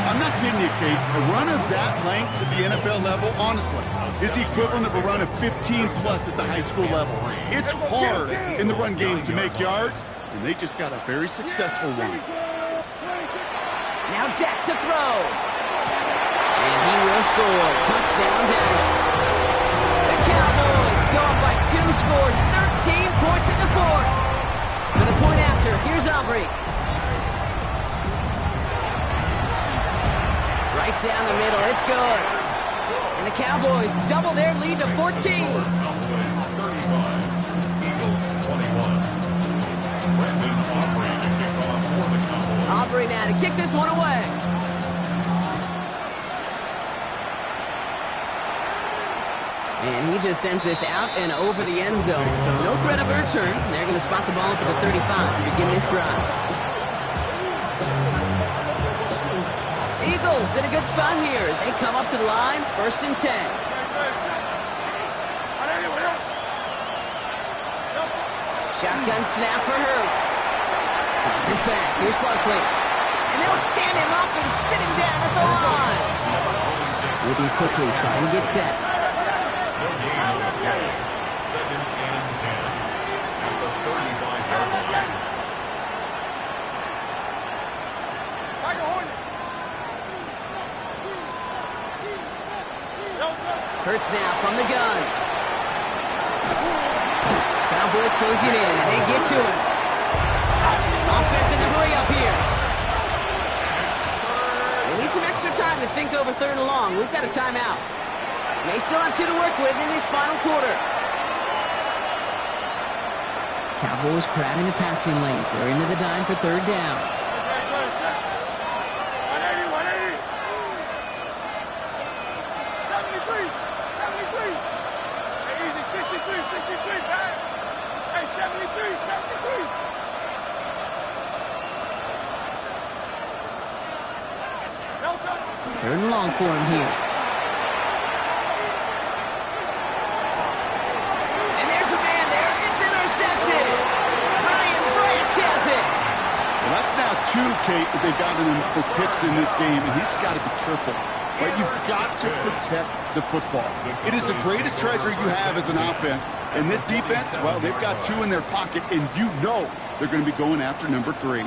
I'm not kidding you, Kate. A run of that length at the NFL level, honestly, is the equivalent of a run of 15-plus at the high school level. It's hard in the run game to make yards, and they just got a very successful one. Now Dak to throw. And he will score. Touchdown, Dallas. The Cowboys go up by 2 scores, 13 points in the 4th. For the point after, here's Aubrey. Right down the middle, it's good. And the Cowboys double their lead to 14. Cowboys 35, Eagles 21. Brendan Aubrey to kick off for the Cowboys. Aubrey now to kick this one away. And he just sends this out and over the end zone. So no threat of a return. They're going to spot the ball for the 35 to begin this drive. Eagles in a good spot here as they come up to the line, 1st and 10. Shotgun snap for Hurts. Finds his back. Here's Barkley. And they'll stand him up and sit him down at the line. Moving quickly, trying to get set. No gain on the play. 2nd and 10. At the 35-yard line. Hurts now from the gun. Cowboys closing in, and they get to him. Offense in the hurry up here. They need some extra time to think over 3rd and long. We've got a timeout. They still have 2 to work with in this final quarter. Cowboys crowding the passing lanes. They're into the dime for 3rd down. Third and long for him here. And there's a man there. It's intercepted. Ryan Branch has it. Well, that's now 2, Kate, that they've gotten him for picks in this game, and he's got to be careful. But you've got to protect the football. It is the greatest treasure you have as an offense. And this defense, well, they've got 2 in their pocket, and you know they're going to be going after number 3.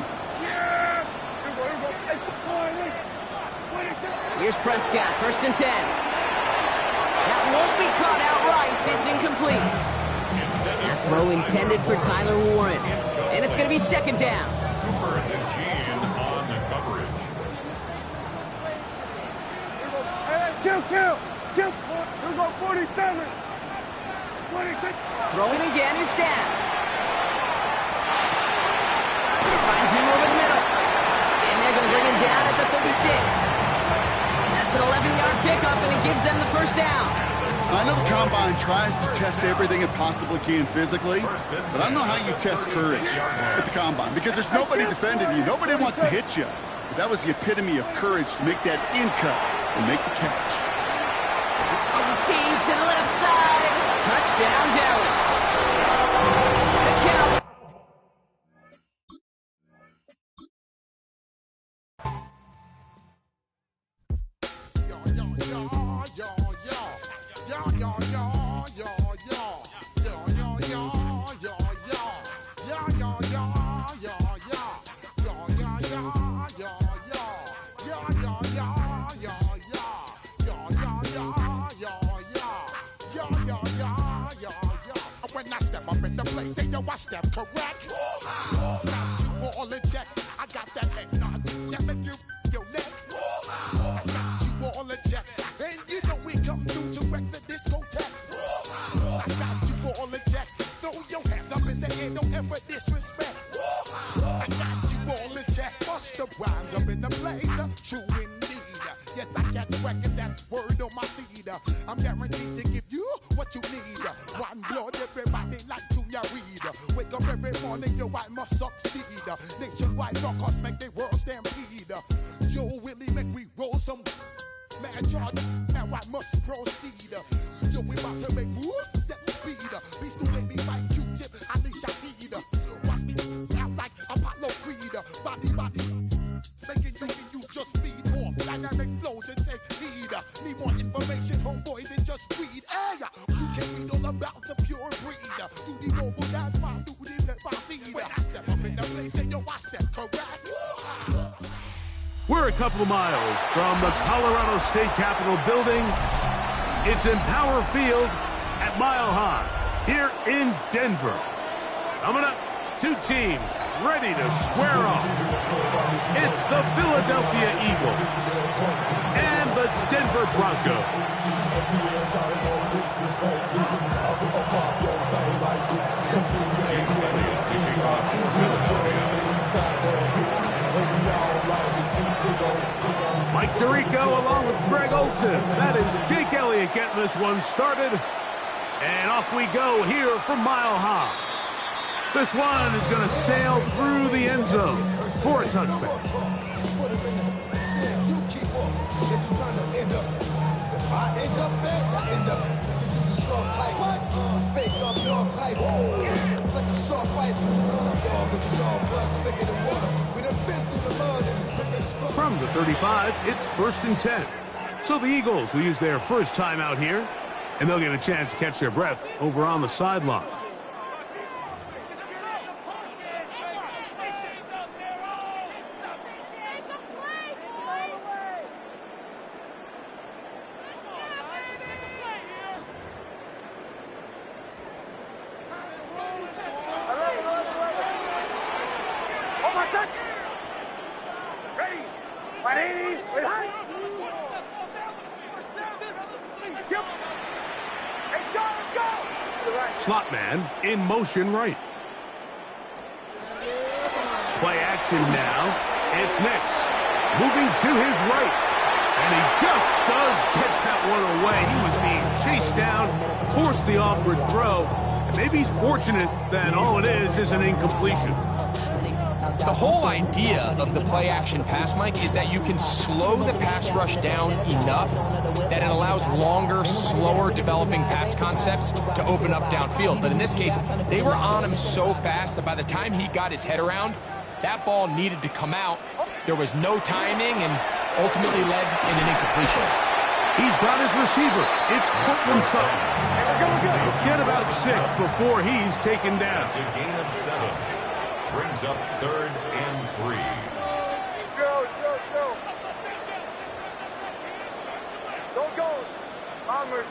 Here's Prescott, 1st and 10. That won't be caught outright. It's incomplete. That throw intended for Tyler Warren. And it's going to be 2nd down. Cooper and Gene on the coverage. Kill. Here we go, 47. 26. Throwing again is Dak. He finds him over the middle. And they're going to bring him down at the 36. That's an 11-yard pickup, and it gives them the 1st down. I know the Combine tries to test everything it possibly can physically, but I don't know how you test courage at the Combine because there's nobody defending you. Nobody wants to hit you. But that was the epitome of courage to make that in cut and make the catch. It's going deep to the left side. Touchdown, Dallas. The Cowboys. When I step up in the place, say yo, I step correct. Got you all in check. I got that head nod that make you your neck. I got you all in check, and you know we come through to wreck the discotheque. I got you all in check. Throw your hands up in the air, don't ever disrespect. I got you all in check. Bust the rhymes up in the place, true indeed. Yes, I can't reckon that's word on my seed. I'm guaranteed to give you what you need. One blood, everybody like Junior Reed. Wake up every morning, yo, I must succeed. Nationwide rockers make the world stampede. Yo, Willie, make we roll some man charge. Now I must proceed. Yo, we about to make moves, set speed. Beast to make me fight Q-tip, at least I need. Watch me out like Apollo Creed. Body, making you just feed more dynamic flows and take heed. Need more information, homeboy, than just read. Hey, you can read all about the pure breed. Do the mobile dance, my do the pepper seed. When I step up in the place, then yo, I step correct. We're a couple of miles from the Colorado State Capitol building. It's in Power Field at Mile High here in Denver. Coming up, two teams ready to square off. It's the Philadelphia Eagles and the Denver Broncos. Mike Tirico along with Greg Olson. That is Jake Elliott getting this one started. And off we go here from Mile High. This one is going to sail through the end zone for a touchback. From the 35, it's 1st and 10. So the Eagles will use their first time out here, and they'll get a chance to catch their breath over on the sideline. Slot man in motion right. Play action now. It's Nix moving to his right. And he just does get that one away. He was being chased down, forced the awkward throw. And maybe he's fortunate that all it is an incompletion. The whole idea of the play-action pass, Mike, is that you can slow the pass rush down enough that it allows longer, slower developing pass concepts to open up downfield. But in this case, they were on him so fast that by the time he got his head around, that ball needed to come out. There was no timing and ultimately led in an incompletion. He's got his receiver. It's Cortland Sutton. Get about 6 before he's taken down. It's a gain of 7. Brings up 3rd and 3. Chill. Don't go. Bombers.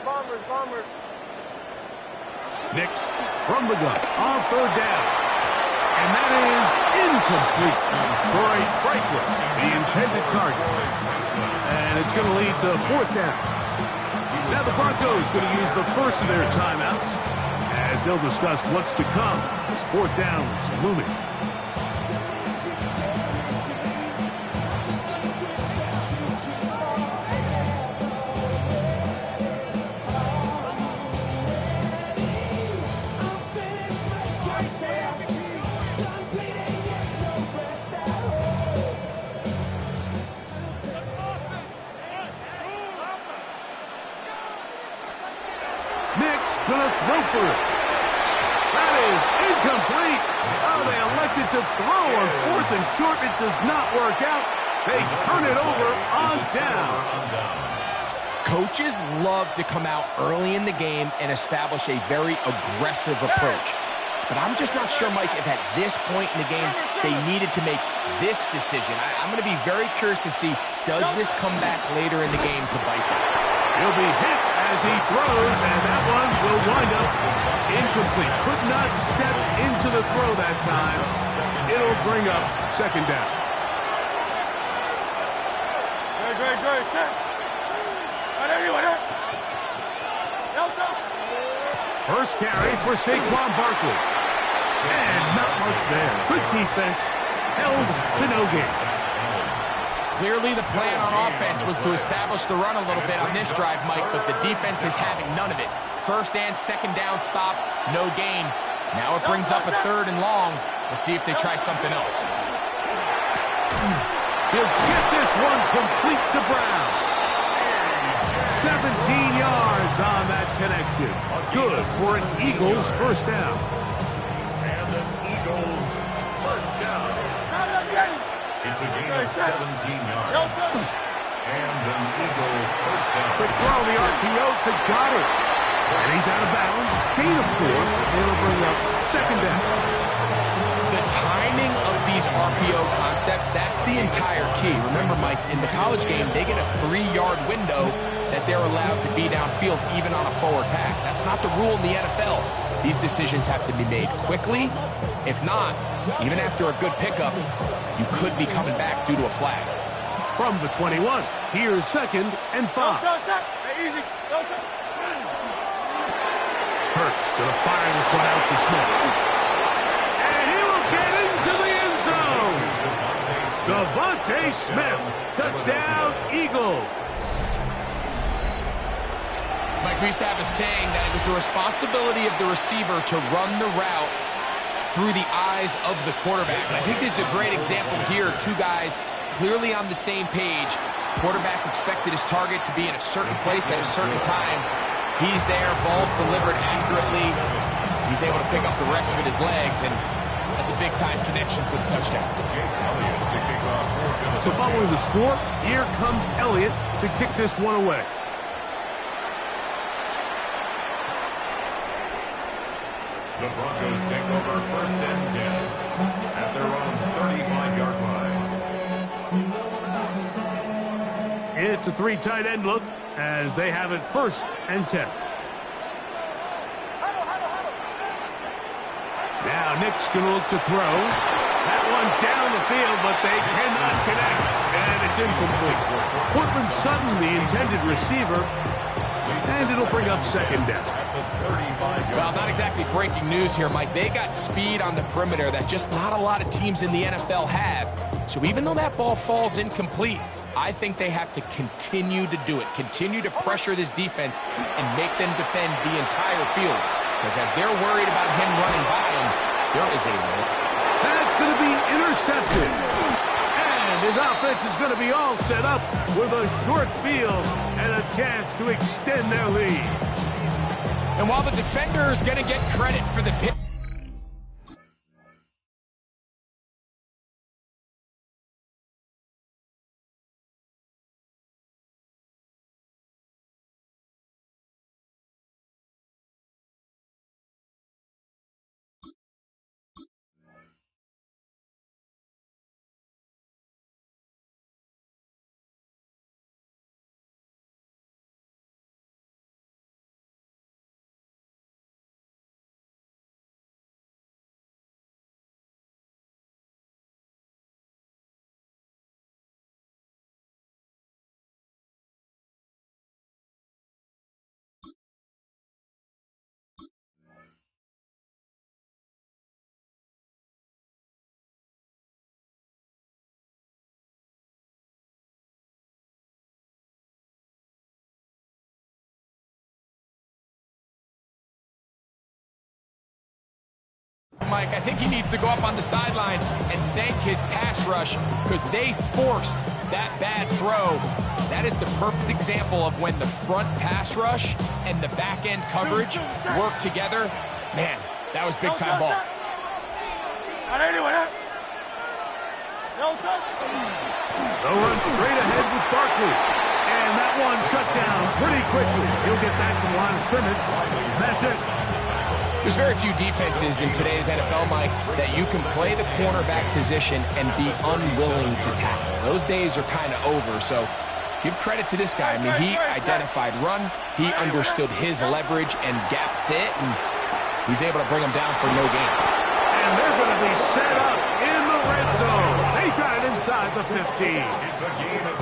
Nix from the gun on 3rd down. And that is incomplete for a Franklin, the intended target. And it's going to lead to 4th down. Now the Broncos going to use the first of their timeouts as they'll discuss what's to come as 4th down is looming. Gonna throw for it. That is incomplete. Oh, they elected to throw on 4th and short. It does not work out. They turn it over on down. Coaches love to come out early in the game and establish a very aggressive approach. But I'm just not sure, Mike, if at this point in the game they needed to make this decision. I'm going to be very curious to see, does this come back later in the game to bite them? He'll be hit as he throws, and that one will wind up incomplete. Could not step into the throw that time. It'll bring up 2nd down. Great. First carry for Saquon Barkley. And not much there. Good defense. Held to no gain. Clearly the plan on offense was to establish the run a little bit on this drive, Mike, but the defense is having none of it. First and second down stop, no gain. Now it brings up a 3rd and long. We'll see if they try something else. He'll get this one complete to Brown. 17 yards on that connection. Good for an Eagles first down. And an Eagles first down. It's a gain of 17 yards. And an Eagle first down. Quick throw, the RPO to Goddard. And he's out of bounds. Gain of 4. It'll bring up second down. The timing of these RPO concepts, that's the entire key. Remember, Mike, in the college game, they get a 3-yard window that they're allowed to be downfield even on a forward pass. That's not the rule in the NFL. These decisions have to be made quickly. If not, even after a good pickup, you could be coming back due to a flag. From the 21, here's 2nd and 5. Hurts gonna fire this one out to Smith. And he will get into the end zone. Devontae Smith, touchdown Eagles. Mike, we used to have a saying that it was the responsibility of the receiver to run the route through the eyes of the quarterback. And I think this is a great example here. Two guys clearly on the same page. Quarterback expected his target to be in a certain place at a certain time. He's there, ball's delivered accurately. He's able to pick up the rest with his legs, and that's a big-time connection for the touchdown. So following the score, here comes Elliott to kick this one away. The Broncos take over 1st and 10 at their own 35-yard line. It's a 3 tight end look as they have it 1st and 10. Now Nick's going to look to throw. That one down the field, but they cannot connect, and it's incomplete. Cortland Sutton, the intended receiver, and it'll bring up 2nd down. Well, not exactly breaking news here, Mike. They got speed on the perimeter that just not a lot of teams in the NFL have. So even though that ball falls incomplete, I think they have to continue to do it, continue to pressure this defense and make them defend the entire field. Because as they're worried about him running by him, there is a... That's going to be intercepted. And his offense is going to be all set up with a short field and a chance to extend their lead. And while the defender is going to get credit for the pick, Mike, I think he needs to go up on the sideline and thank his pass rush because they forced that bad throw. That is the perfect example of when the front pass rush and the back end coverage work together. Man, that was big time ball. They'll run straight ahead with Barkley. And that one shut down pretty quickly. He'll get back to the line of scrimmage. That's it. There's very few defenses in today's NFL, Mike, that you can play the cornerback position and be unwilling to tackle. Those days are kind of over, so give credit to this guy. I mean, he identified run, he understood his leverage and gap fit, and he's able to bring him down for no gain. And they're going to be set up in the red zone. They got it inside the 15. It's a gain of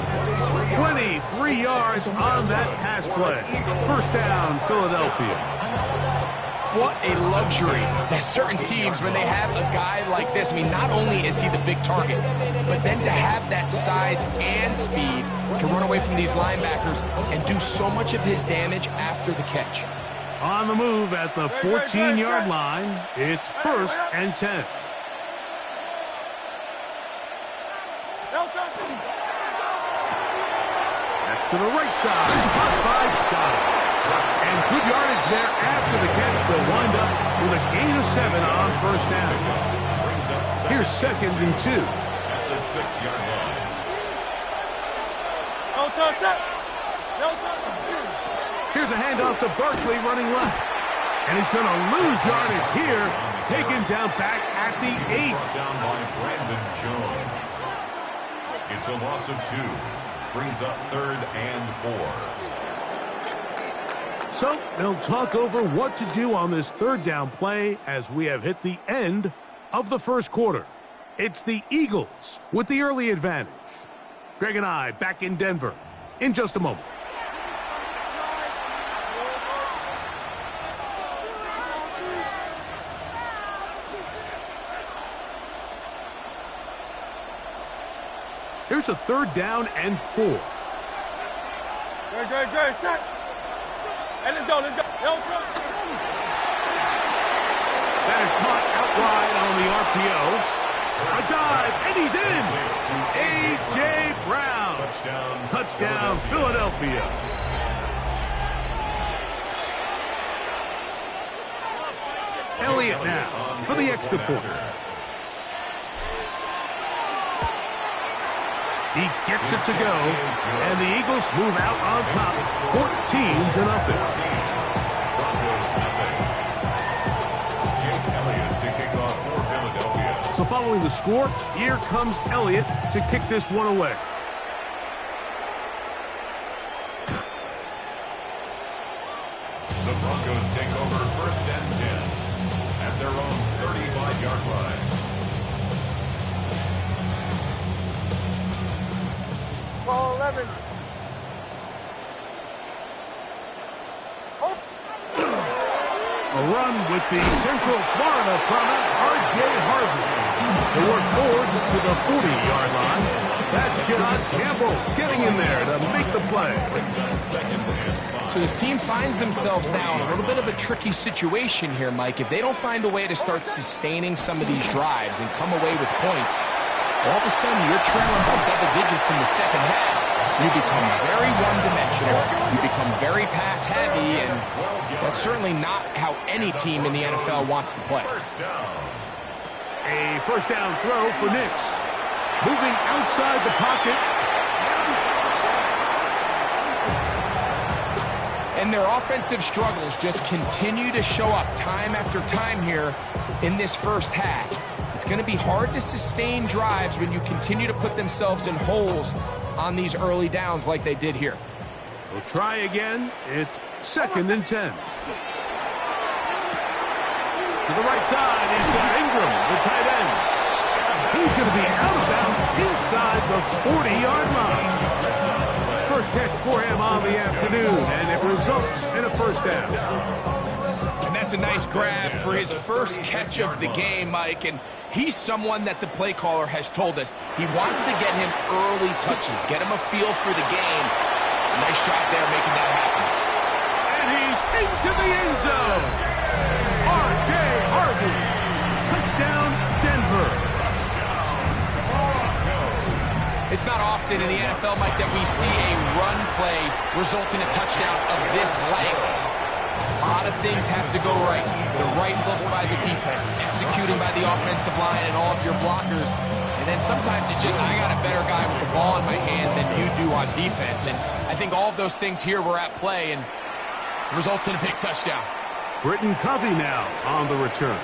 23 yards on that pass play. First down, Philadelphia. what a luxury that certain teams, when they have a guy like this, I mean, not only is he the big target, but then to have that size and speed to run away from these linebackers and do so much of his damage after the catch. On the move at the 14-yard line, it's 1st and 10. That's to the right side. Caught by Scott. And good yardage there after the catch. They'll wind up with a gain of 7 on 1st down. Here's 2nd and 2. At the 6-yard line. Here's a handoff to Barkley running left. And he's going to lose yardage here. Taken down back at the 8. Down by Brandon Jones. It's a loss of 2. Brings up 3rd and 4. So they'll talk over what to do on this 3rd down play as we have hit the end of the 1st quarter. It's the Eagles with the early advantage. Greg and I back in Denver in just a moment. Here's a 3rd down and 4. Good, set. Hey, let's go. That is caught out wide on the RPO. A dive, and he's in. A.J. Brown. Touchdown, Philadelphia. Elliott now for the extra point. He gets it to go, and the Eagles move out on top, 14-0. So following the score, here comes Elliott to kick this one away. The Broncos take over 1st and 10 at their own 35-yard line. Ball 11. A run with the Central Florida product, R.J. Harvey. They work forward to the 40-yard line. That's John Campbell getting in there to make the play. So this team finds themselves now in a little bit of a tricky situation here, Mike. If they don't find a way to start sustaining some of these drives and come away with points, all of a sudden you're trailing by double digits in the 2nd half. You become very one-dimensional, you become very pass-heavy, and that's certainly not how any team in the NFL wants to play. A 1st down throw for Nix. Moving outside the pocket. And their offensive struggles just continue to show up time after time here in this 1st half. It's going to be hard to sustain drives when you continue to put themselves in holes on these early downs like they did here. We'll try again. It's 2nd and 10. To the right side, he's got Ingram, the tight end. He's going to be out of bounds inside the 40-yard line. First catch for him on the afternoon, and it results in a 1st down. And that's a nice grab for his first catch of the game, Mike. And he's someone that the play caller has told us he wants to get him early touches, get him a feel for the game. Nice job there making that happen. And he's into the end zone. R.J. Harvey. Touchdown, Denver. It's not often in the NFL, Mike, that we see a run play result in a touchdown of this length. A lot of things have to go right. The right look by the defense, executing by the offensive line and all of your blockers. And then sometimes it's just, I got a better guy with the ball in my hand than you do on defense. And I think all of those things here were at play and results in a big touchdown. Britton Covey now on the return.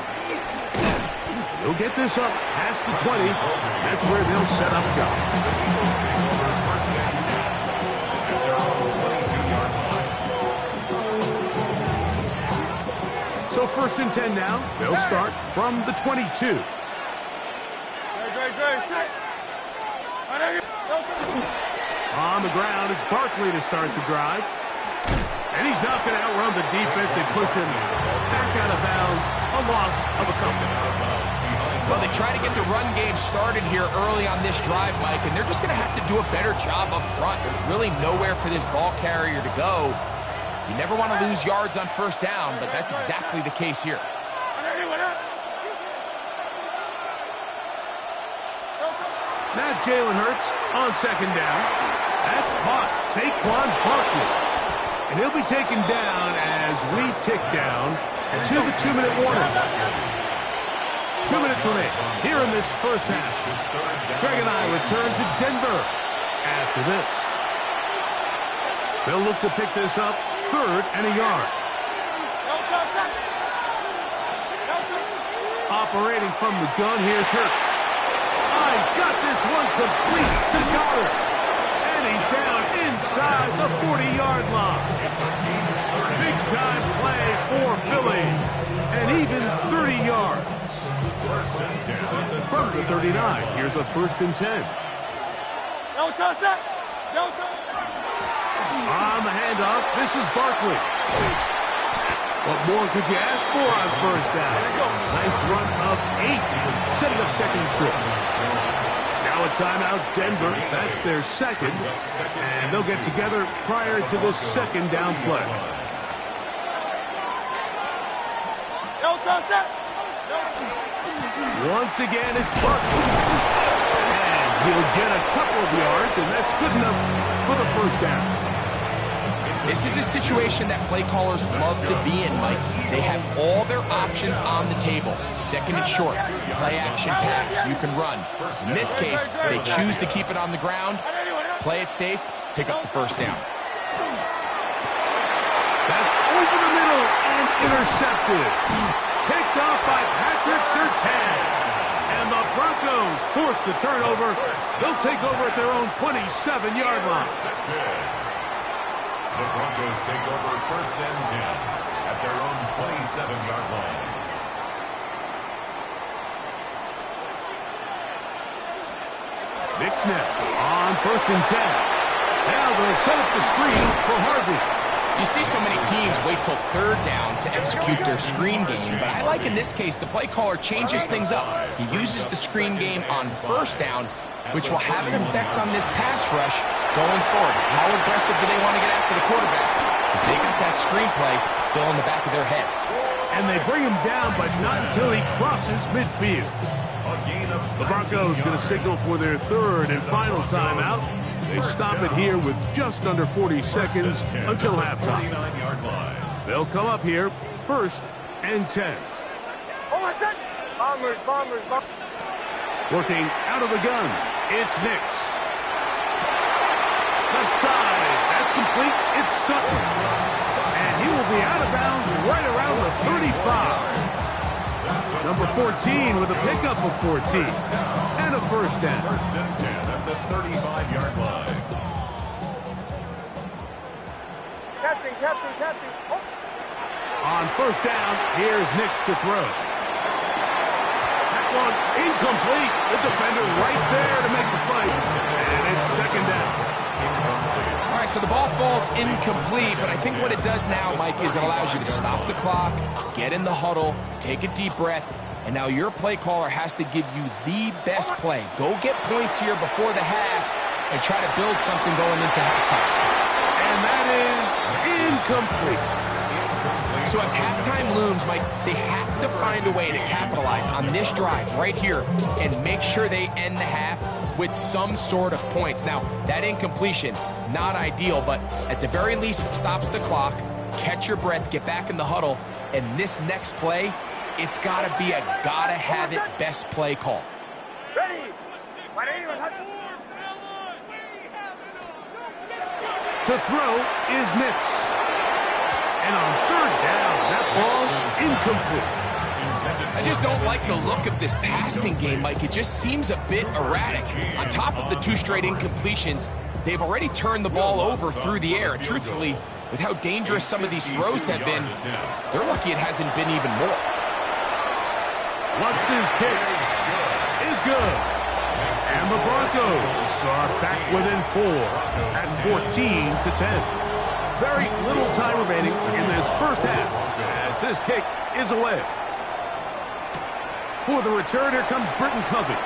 He'll get this up past the 20. That's where they'll set up shop. So 1st and 10 now. They'll start from the 22. On the ground, it's Barkley to start the drive. And he's not going to outrun the defense and push him back out of bounds. A loss of a couple. Well, they try to get the run game started here early on this drive, Mike, and they're just going to have to do a better job up front. There's really nowhere for this ball carrier to go. You never want to lose yards on first down, but that's exactly the case here. Now Jalen Hurts on second down. That's caught. Saquon Barkley. And he'll be taken down as we tick down to the 2-minute warning. 2 minutes remain here in this first half. Greg and I return to Denver after this. They'll look to pick this up, 3rd and a yard. Operating from the gun, here's Hurts. He's got this one complete to Goddard. And he's down inside the 40-yard line. Big-time play for Phillies. And even 30 yards. From the 39, here's a 1st and 10. On the handoff, this is Barkley. What more could you ask for on first down? Nice run of 8, setting up second trip. Now a timeout, Denver. That's their second. And they'll get together prior to this second down play. Once again, it's Barkley. And he'll get a couple of yards, and that's good enough for the first down. This is a situation that play callers love to be in, Mike. They have all their options on the table. Second and short, play action pass, you can run. In this case, they choose to keep it on the ground, play it safe, pick up the first down. That's over the middle and intercepted. Picked off by Patrick Surtain. And the Broncos force the turnover. They'll take over at their own 27-yard line. The Broncos take over 1st and 10 at their own 27-yard line. Nick snap on 1st and 10. Now they'll set up the screen for Harvey. You see so many teams wait till 3rd down to execute their screen game, but I like in this case the play caller changes things up. He uses the screen game on 1st down, which will have an effect on this pass rush going forward. How aggressive do they want to get after the quarterback? Because they got that screenplay still in the back of their head. And they bring him down, but not until he crosses midfield. The Broncos going to signal for their 3rd and final timeout. They stop it here with just under 40 seconds until halftime. They'll come up here 1st and 10. Bombers. Working out of the gun, it's Nix. Left side, that's complete, it's Sutton. And he will be out of bounds right around the 35. Number 14 with a pickup of 14. And a first down. 1st and 10 at the 35-yard line. Captain. On 1st down, here's Nix to throw. That one incomplete. The defender right there to make the play. And it's 2nd down. All right, so the ball falls incomplete, but I think what it does now, Mike, is it allows you to stop the clock, get in the huddle, take a deep breath, and now your play caller has to give you the best play. Go get points here before the half and try to build something going into halftime. And that is incomplete. So as halftime looms, Mike, they have to find a way to capitalize on this drive right here and make sure they end the half with some sort of points. Now, that incompletion, not ideal, but at the very least, it stops the clock. Catch your breath, get back in the huddle, and this next play, it's got to be a gotta-have-it best play call. Ready. To throw is Nix. And on 3rd down, that ball incomplete. I just don't like the look of this passing game, Mike. It just seems a bit erratic. On top of the 2 straight incompletions, they've already turned the ball over through the air. Truthfully, with how dangerous some of these throws have been, they're lucky it hasn't been even more. Lutz's kick is good. And the Broncos are back within 4 at 14-10. Very little time remaining in this first half as this kick is away. For the return, here comes Britton Covey.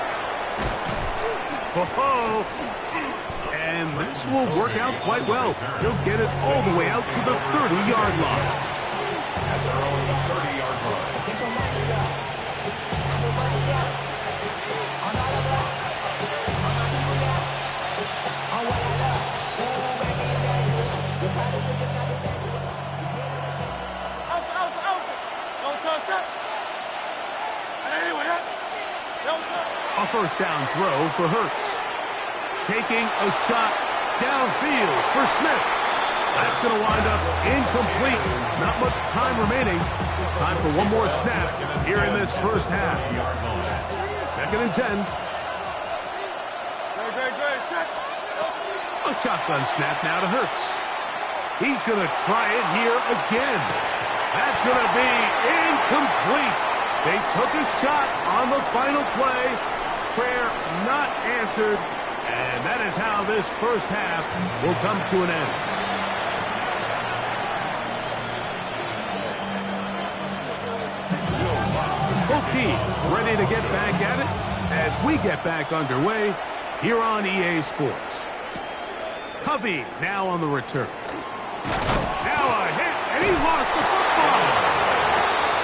Oh, and this will work out quite well. He'll get it all the way out to the 30-yard line. As they're on the 30-yard line. A first down throw for Hurts. Taking a shot downfield for Smith. That's going to wind up incomplete. Not much time remaining. Time for one more snap here in this first half. 2nd and 10. A shotgun snap now to Hurts. He's going to try it here again. That's going to be incomplete. They took a shot on the final play. Prayer not answered. And that is how this first half will come to an end. Both teams ready to get back at it as we get back underway here on EA Sports. Covey now on the return. Now a hit, and he lost the football.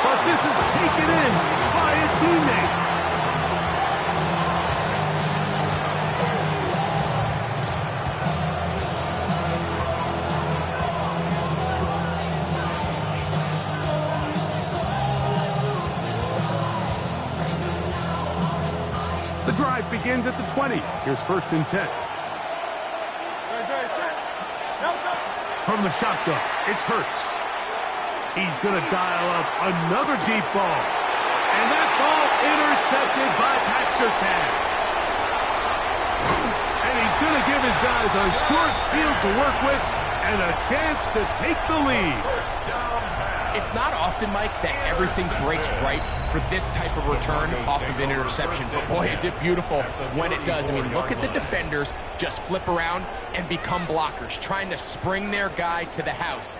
But this is taken in by a teammate. The drive begins at the 20. Here's 1st and 10. From the shotgun, it's Hurts. He's going to dial up another deep ball. And that ball intercepted by Pat Surtain. And he's going to give his guys a short field to work with and a chance to take the lead. It's not often, Mike, that everything breaks right for this type of return off of an interception. But boy, is it beautiful when it does. I mean, look at the defenders just flip around and become blockers, trying to spring their guy to the house.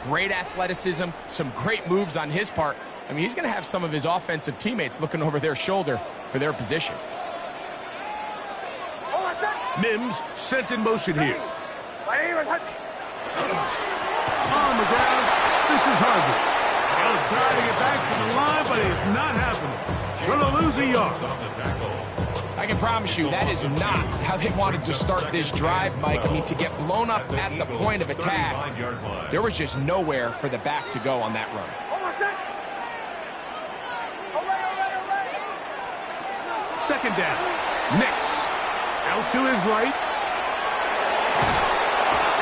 Great athleticism, some great moves on his part. I mean, he's going to have some of his offensive teammates looking over their shoulder for their position. Mims sent in motion here. On the ground, this is Harvey. He'll try to get back to the line, but it's not happening. Going to lose a yard. I can promise you that is not how they wanted to start this drive, Mike. I mean, to get blown up at the point of attack, there was just nowhere for the back to go on that run. 2nd down. Nix out to his right.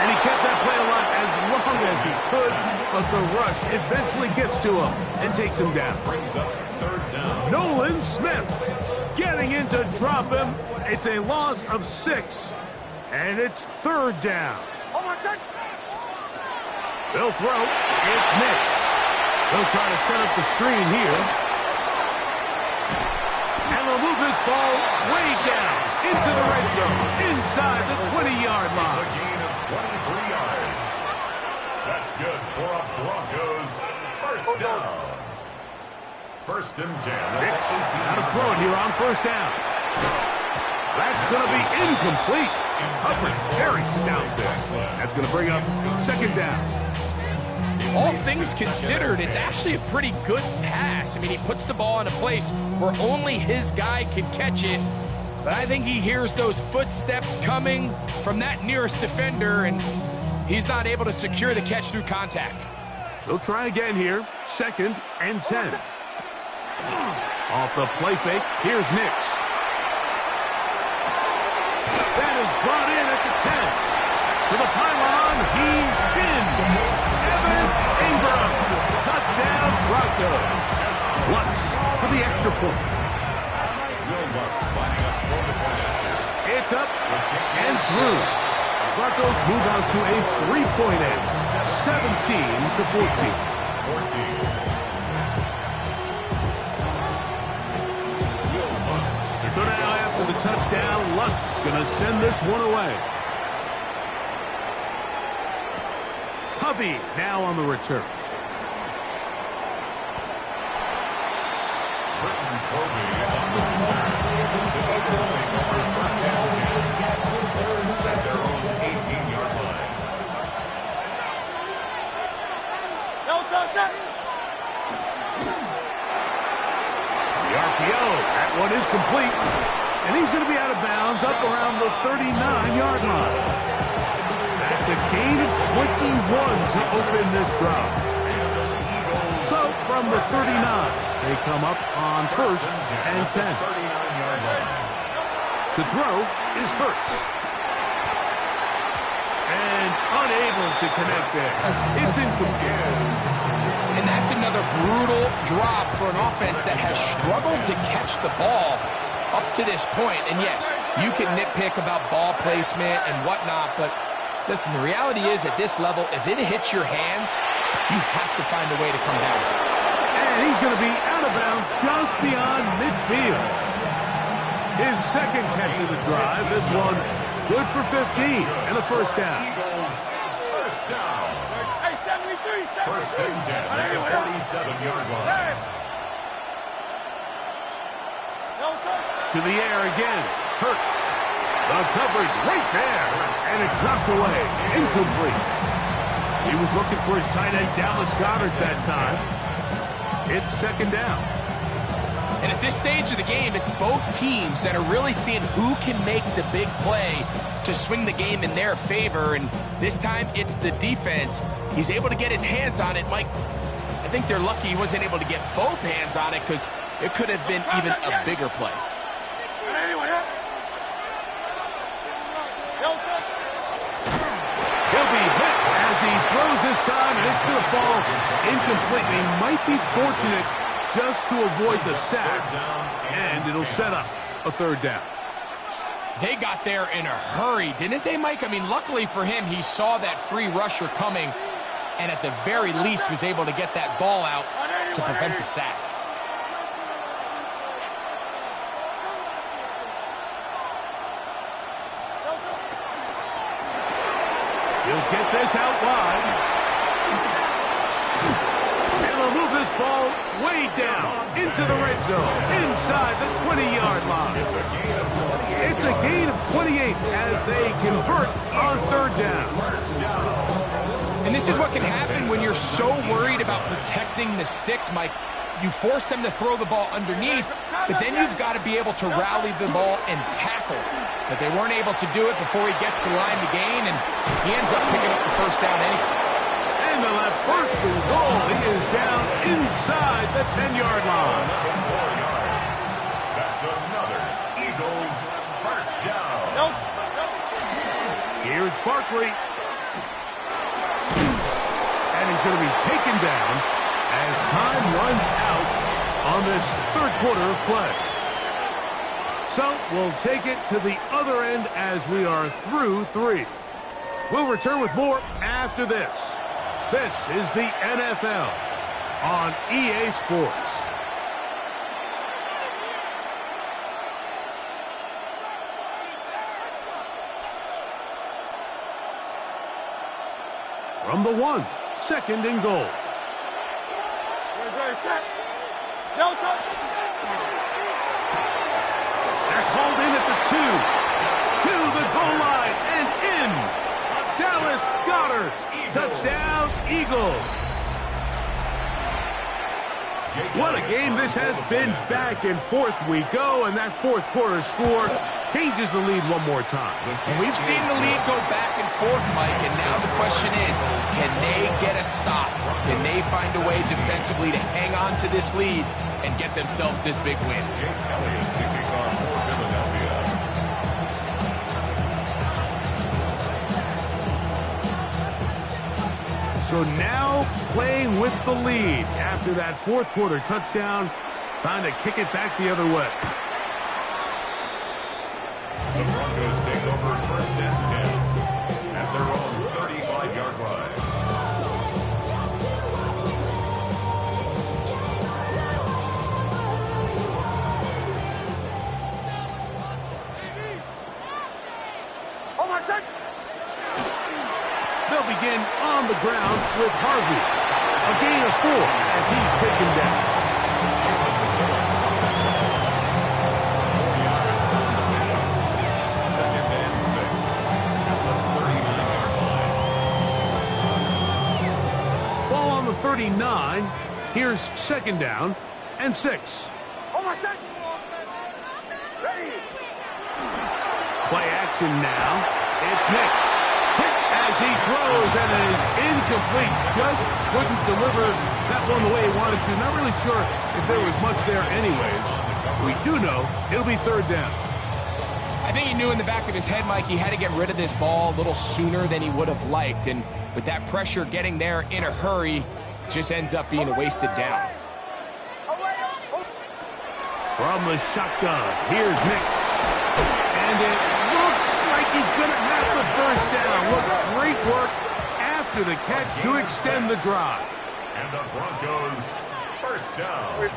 And he kept that play alive as long as he could, but the rush eventually gets to him and takes him down. Nolan Smith getting in to drop him. It's a loss of 6, and it's 3rd down. They'll throw. It's Nix. They'll try to set up the screen here. And they'll move this ball way down into the red zone, inside the 20-yard line. It's a gain of 23 yards. That's good for a Broncos first down. 1st and 10. Nix out of throw it here on 1st down. That's going to be incomplete. Coverage very stout there. That's going to bring up 2nd down. All things considered, it's actually a pretty good pass. I mean, he puts the ball in a place where only his guy can catch it. But I think he hears those footsteps coming from that nearest defender, and he's not able to secure the catch through contact. They'll try again here. 2nd and 10. Off the play fake, here's Nix. That is brought in at the 10. To the pylon, he's pinned. Evan Ingram. Touchdown, Broncos. Lutz for the extra point. It's up and through. Broncos move out to a 3-point edge. 17-14. So now after the touchdown, Lutz going to send this one away. Covey now on the return. The RPO, that one is complete. And he's going to be out of bounds up around the 39-yard line. That's a gain of 21 to open this drive. So from the 39, they come up on 1st and 10. To throw is Hurts. And unable to connect there. It's incomplete. And that's another brutal drop for an offense that has struggled to catch the ball up to this point. And yes, you can nitpick about ball placement and whatnot, but listen, the reality is at this level, if it hits your hands, you have to find a way to come down. And he's going to be out of bounds just beyond midfield. His second catch of the drive, this one good for 15 and a first down. First down. First and 10 at the 47-yard line. To the air again. Hurts. The coverage right there. And it's knocked away. Incomplete. He was looking for his tight end, Dallas Goedert, that time. It's second down. And at this stage of the game, it's both teams that are really seeing who can make the big play to swing the game in their favor. And this time, it's the defense. He's able to get his hands on it. Mike, I think they're lucky he wasn't able to get both hands on it because it could have been even a bigger play. He'll be hit as he throws this time, and it's going to fall incomplete. He might be fortunate just to avoid the sack, and it'll set up a third down. They got there in a hurry, didn't they, Mike? I mean, luckily for him, he saw that free rusher coming, and at the very least was able to get that ball out to prevent the sack. He'll get this out wide. And he'll move this ball way down into the red zone, inside the 20-yard line. It's a gain of 28 as they convert on third down. And this is what can happen when you're so worried about protecting the sticks, Mike. You force them to throw the ball underneath, but then you've got to be able to rally the ball and tackle. But they weren't able to do it before he gets the line to gain, and he ends up picking up the first down anyway. And the left first and goal. He is down inside the 10-yard line. That's another Eagles first down. Here's Barkley. And he's going to be taken down as time runs out on this third quarter of play. So we'll take it to the other end as we are through 3. We'll return with more after this. This is the NFL on EA Sports. From the 1, second and goal. That's hauled in at the 2. To the goal line and in. Dallas Goedert. Touchdown, Eagles. What a game this has been. Back and forth we go, and that fourth quarter score changes the lead one more time. And we've seen the lead go back and forth, Mike, and now the question is, can they get a stop? Can they find a way defensively to hang on to this lead and get themselves this big win? Jake Elliott to kick off for Philadelphia. So now playing with the lead after that fourth quarter touchdown. Time to kick it back the other way. The Broncos take over first and 10 at their own 35-yard line. They'll They'll begin on the ground with Harvey. A gain of 4 as he's taken down. Second and 6 at the 39-yard line. Ball on the 39. Here's second down and 6. On my second. Ready. Play action now. It's Nix. Hit as he throws, and it is incomplete. Just couldn't deliver that one the way he wanted to. Not really sure if there was much there anyways. We do know it'll be third down. I think he knew in the back of his head, Mike, he had to get rid of this ball a little sooner than he would have liked. And with that pressure getting there in a hurry, just ends up being a wasted down. From the shotgun, here's Nix. And it looks like he's going to have the first down. Look, great work after the catch to extend the drive. And the Broncos first down.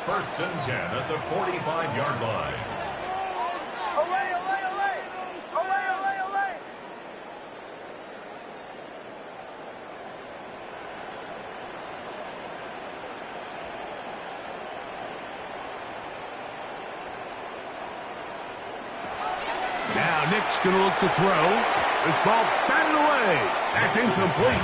First and 10 at the 45-yard line. Now Nick's going to look to throw. This ball batted away. That's incomplete.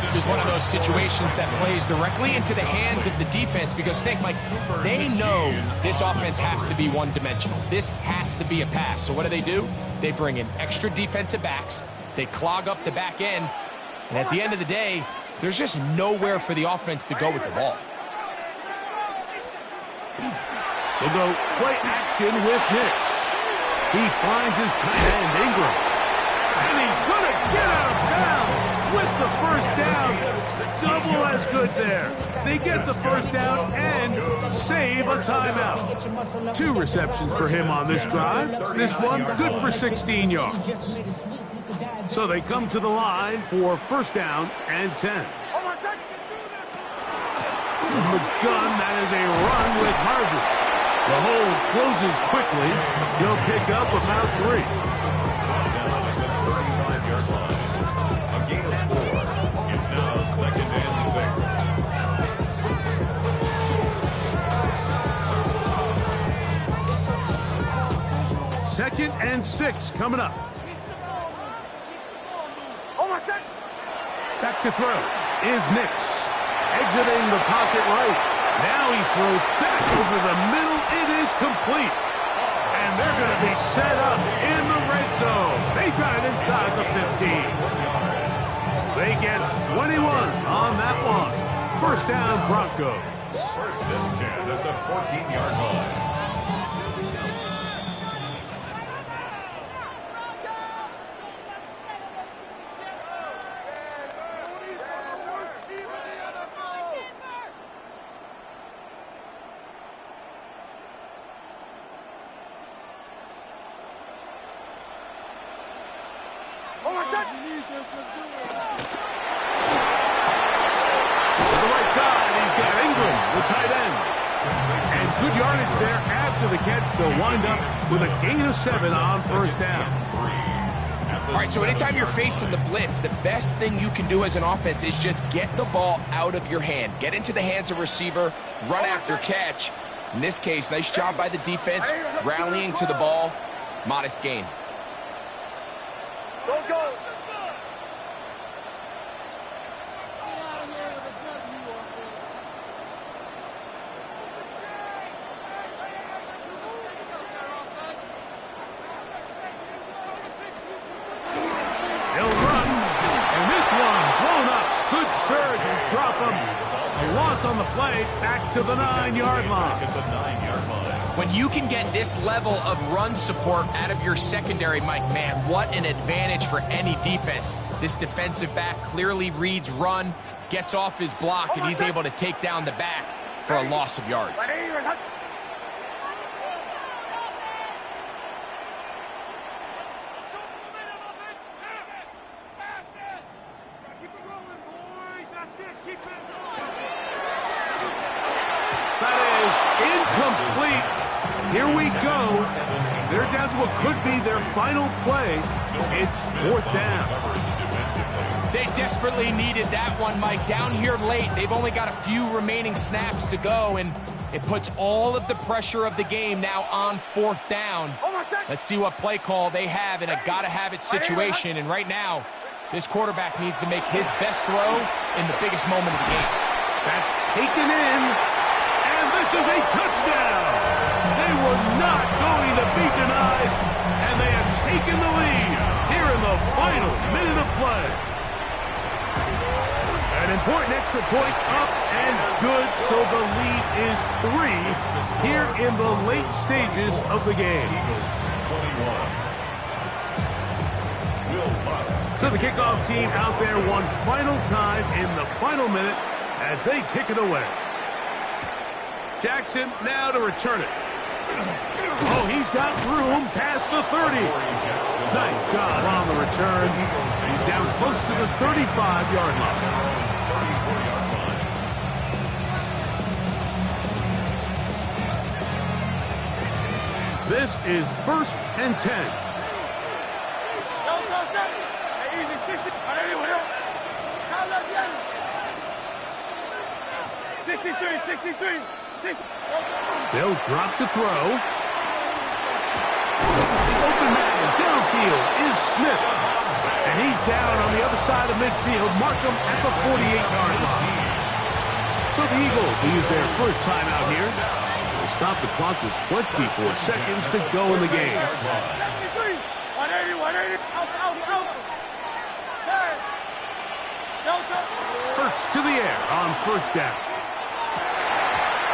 This is one of those situations that plays directly into the hands of the defense because think, Mike, they know this offense has to be one-dimensional. This has to be a pass. So what do? They bring in extra defensive backs. They clog up the back end. And at the end of the day, there's just nowhere for the offense to go with the ball. They'll go play action with Nix. He finds his tight end, Ingram. And he's going to get out of bounds with the first down. Double as good there. They get the first down and save a timeout. 2 receptions for him on this drive. This one good for 16 yards. So they come to the line for first down and 10. From the gun, that is a run with Harvey. The hole closes quickly. He'll pick up about 3. A gain of 4. It's now second and 6. Second and 6 coming up. Back to throw is Nix. Exiting the pocket right. Now he throws back over the middle. It is complete. And they're going to be set up in the red zone. They got it inside the 15. They get 21 on that one. First down, Broncos. First and 10 at the 14-yard line. They'll wind up with a gain of 7 on first down. All right, so anytime you're facing the blitz, the best thing you can do as an offense is just get the ball out of your hand. Get into the hands of receiver, run after catch. In this case, nice job by the defense, rallying to the ball. Modest gain. Don't go. On the play, back to the 9-yard line. When you can get this level of run support out of your secondary, Mike, man, what an advantage for any defense. This defensive back clearly reads run, gets off his block, and he's able to take down the back for a loss of yards. Incomplete. Here we go. They're down to what could be their final play It's 4th down. They desperately needed that one, Mike. Down here late, they've only got a few remaining snaps to go, and it puts all of the pressure of the game now on 4th down. Let's see what play call they have in a gotta-have-it situation, and right now, this quarterback needs to make his best throw in the biggest moment of the game. That's taken in, and this is a touchdown. They were not going to be denied, and they have taken the lead here in the final minute of play. An important extra point up and good, so the lead is 3 here in the late stages of the game. So the kickoff team out there one final time in the final minute as they kick it away. Jackson now to return it. Oh, he's got room past the 30. Nice job on the return. He's down close to the 35-yard line. This is 1st and 10. 63. They'll drop to throw. The open man downfield is Smith. And he's down on the other side of midfield. Mark him at the 48-yard line. So the Eagles will use their first timeout here. They'll stop the clock with 24 seconds to go in the game. 180, out. Hurts to the air on 1st down.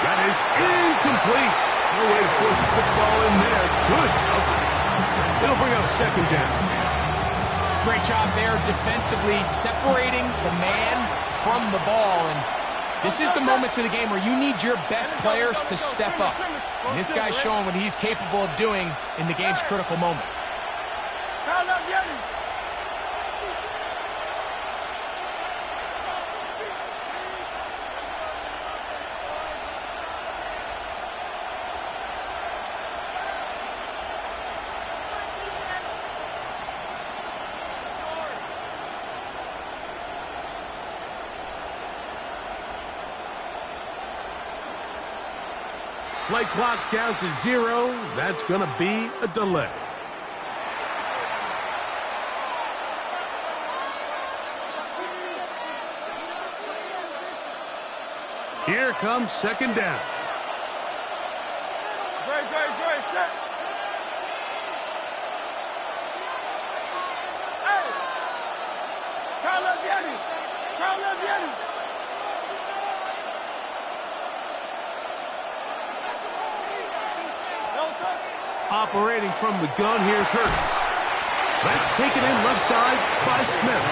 That is incomplete. No way to force the football in there. Good coverage. It'll bring up 2nd down. Great job there defensively, separating the man from the ball. And this is the moments of the game where you need your best players to step up. And this guy's showing what he's capable of doing in the game's critical moment. Play clock down to 0. That's going to be a delay. Here comes 2nd down. Great, set. Hey! Carlos Vianney! Operating from the gun, here's Hurts. That's taken in left side by Smith.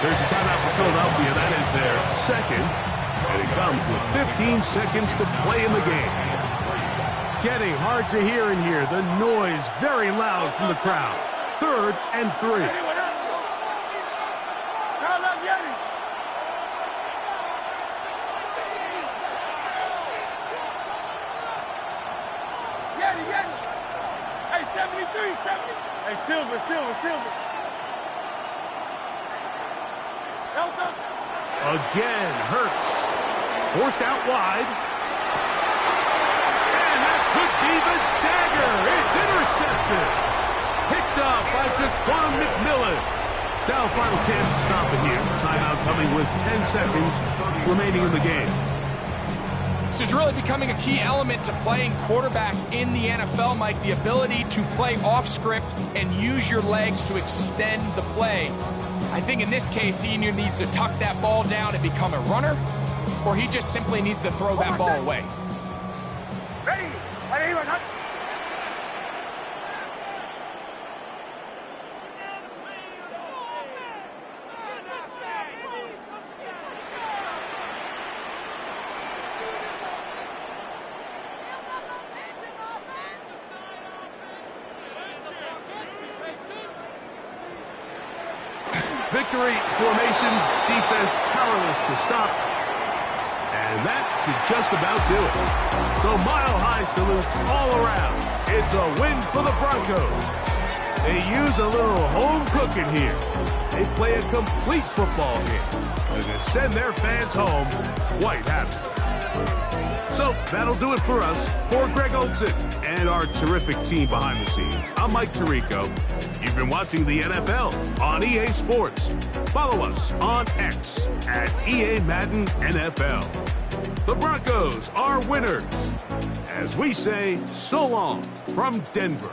There's a timeout for Philadelphia. That is their 2nd. And it comes with 15 seconds to play in the game. Getting hard to hear in here. The noise very loud from the crowd. 3rd and 3. Hey, 73, 70. Hey, Silver. Delta. Again, Hurts. Forced out wide. And that could be the dagger. It's intercepted. Picked up by Jaquan McMillan. Now final chance to stop it here. Timeout coming with 10 seconds remaining in the game. This is really becoming a key element to playing quarterback in the NFL, Mike. The ability to play off script and use your legs to extend the play. I think in this case, he either needs to tuck that ball down and become a runner, or he just simply needs to throw that ball away. Ready? Victory formation, defense powerless to stop. And that should just about do it. So mile-high salutes all around. It's a win for the Broncos. They use a little home cooking here. They play a complete football game. And they send their fans home quite happy. So that'll do it for us. For Greg Olson and our terrific team behind the scenes, I'm Mike Tirico. You've been watching the NFL on EA Sports. Follow us on X at EA Madden NFL. The Broncos are winners. As we say, so long from Denver.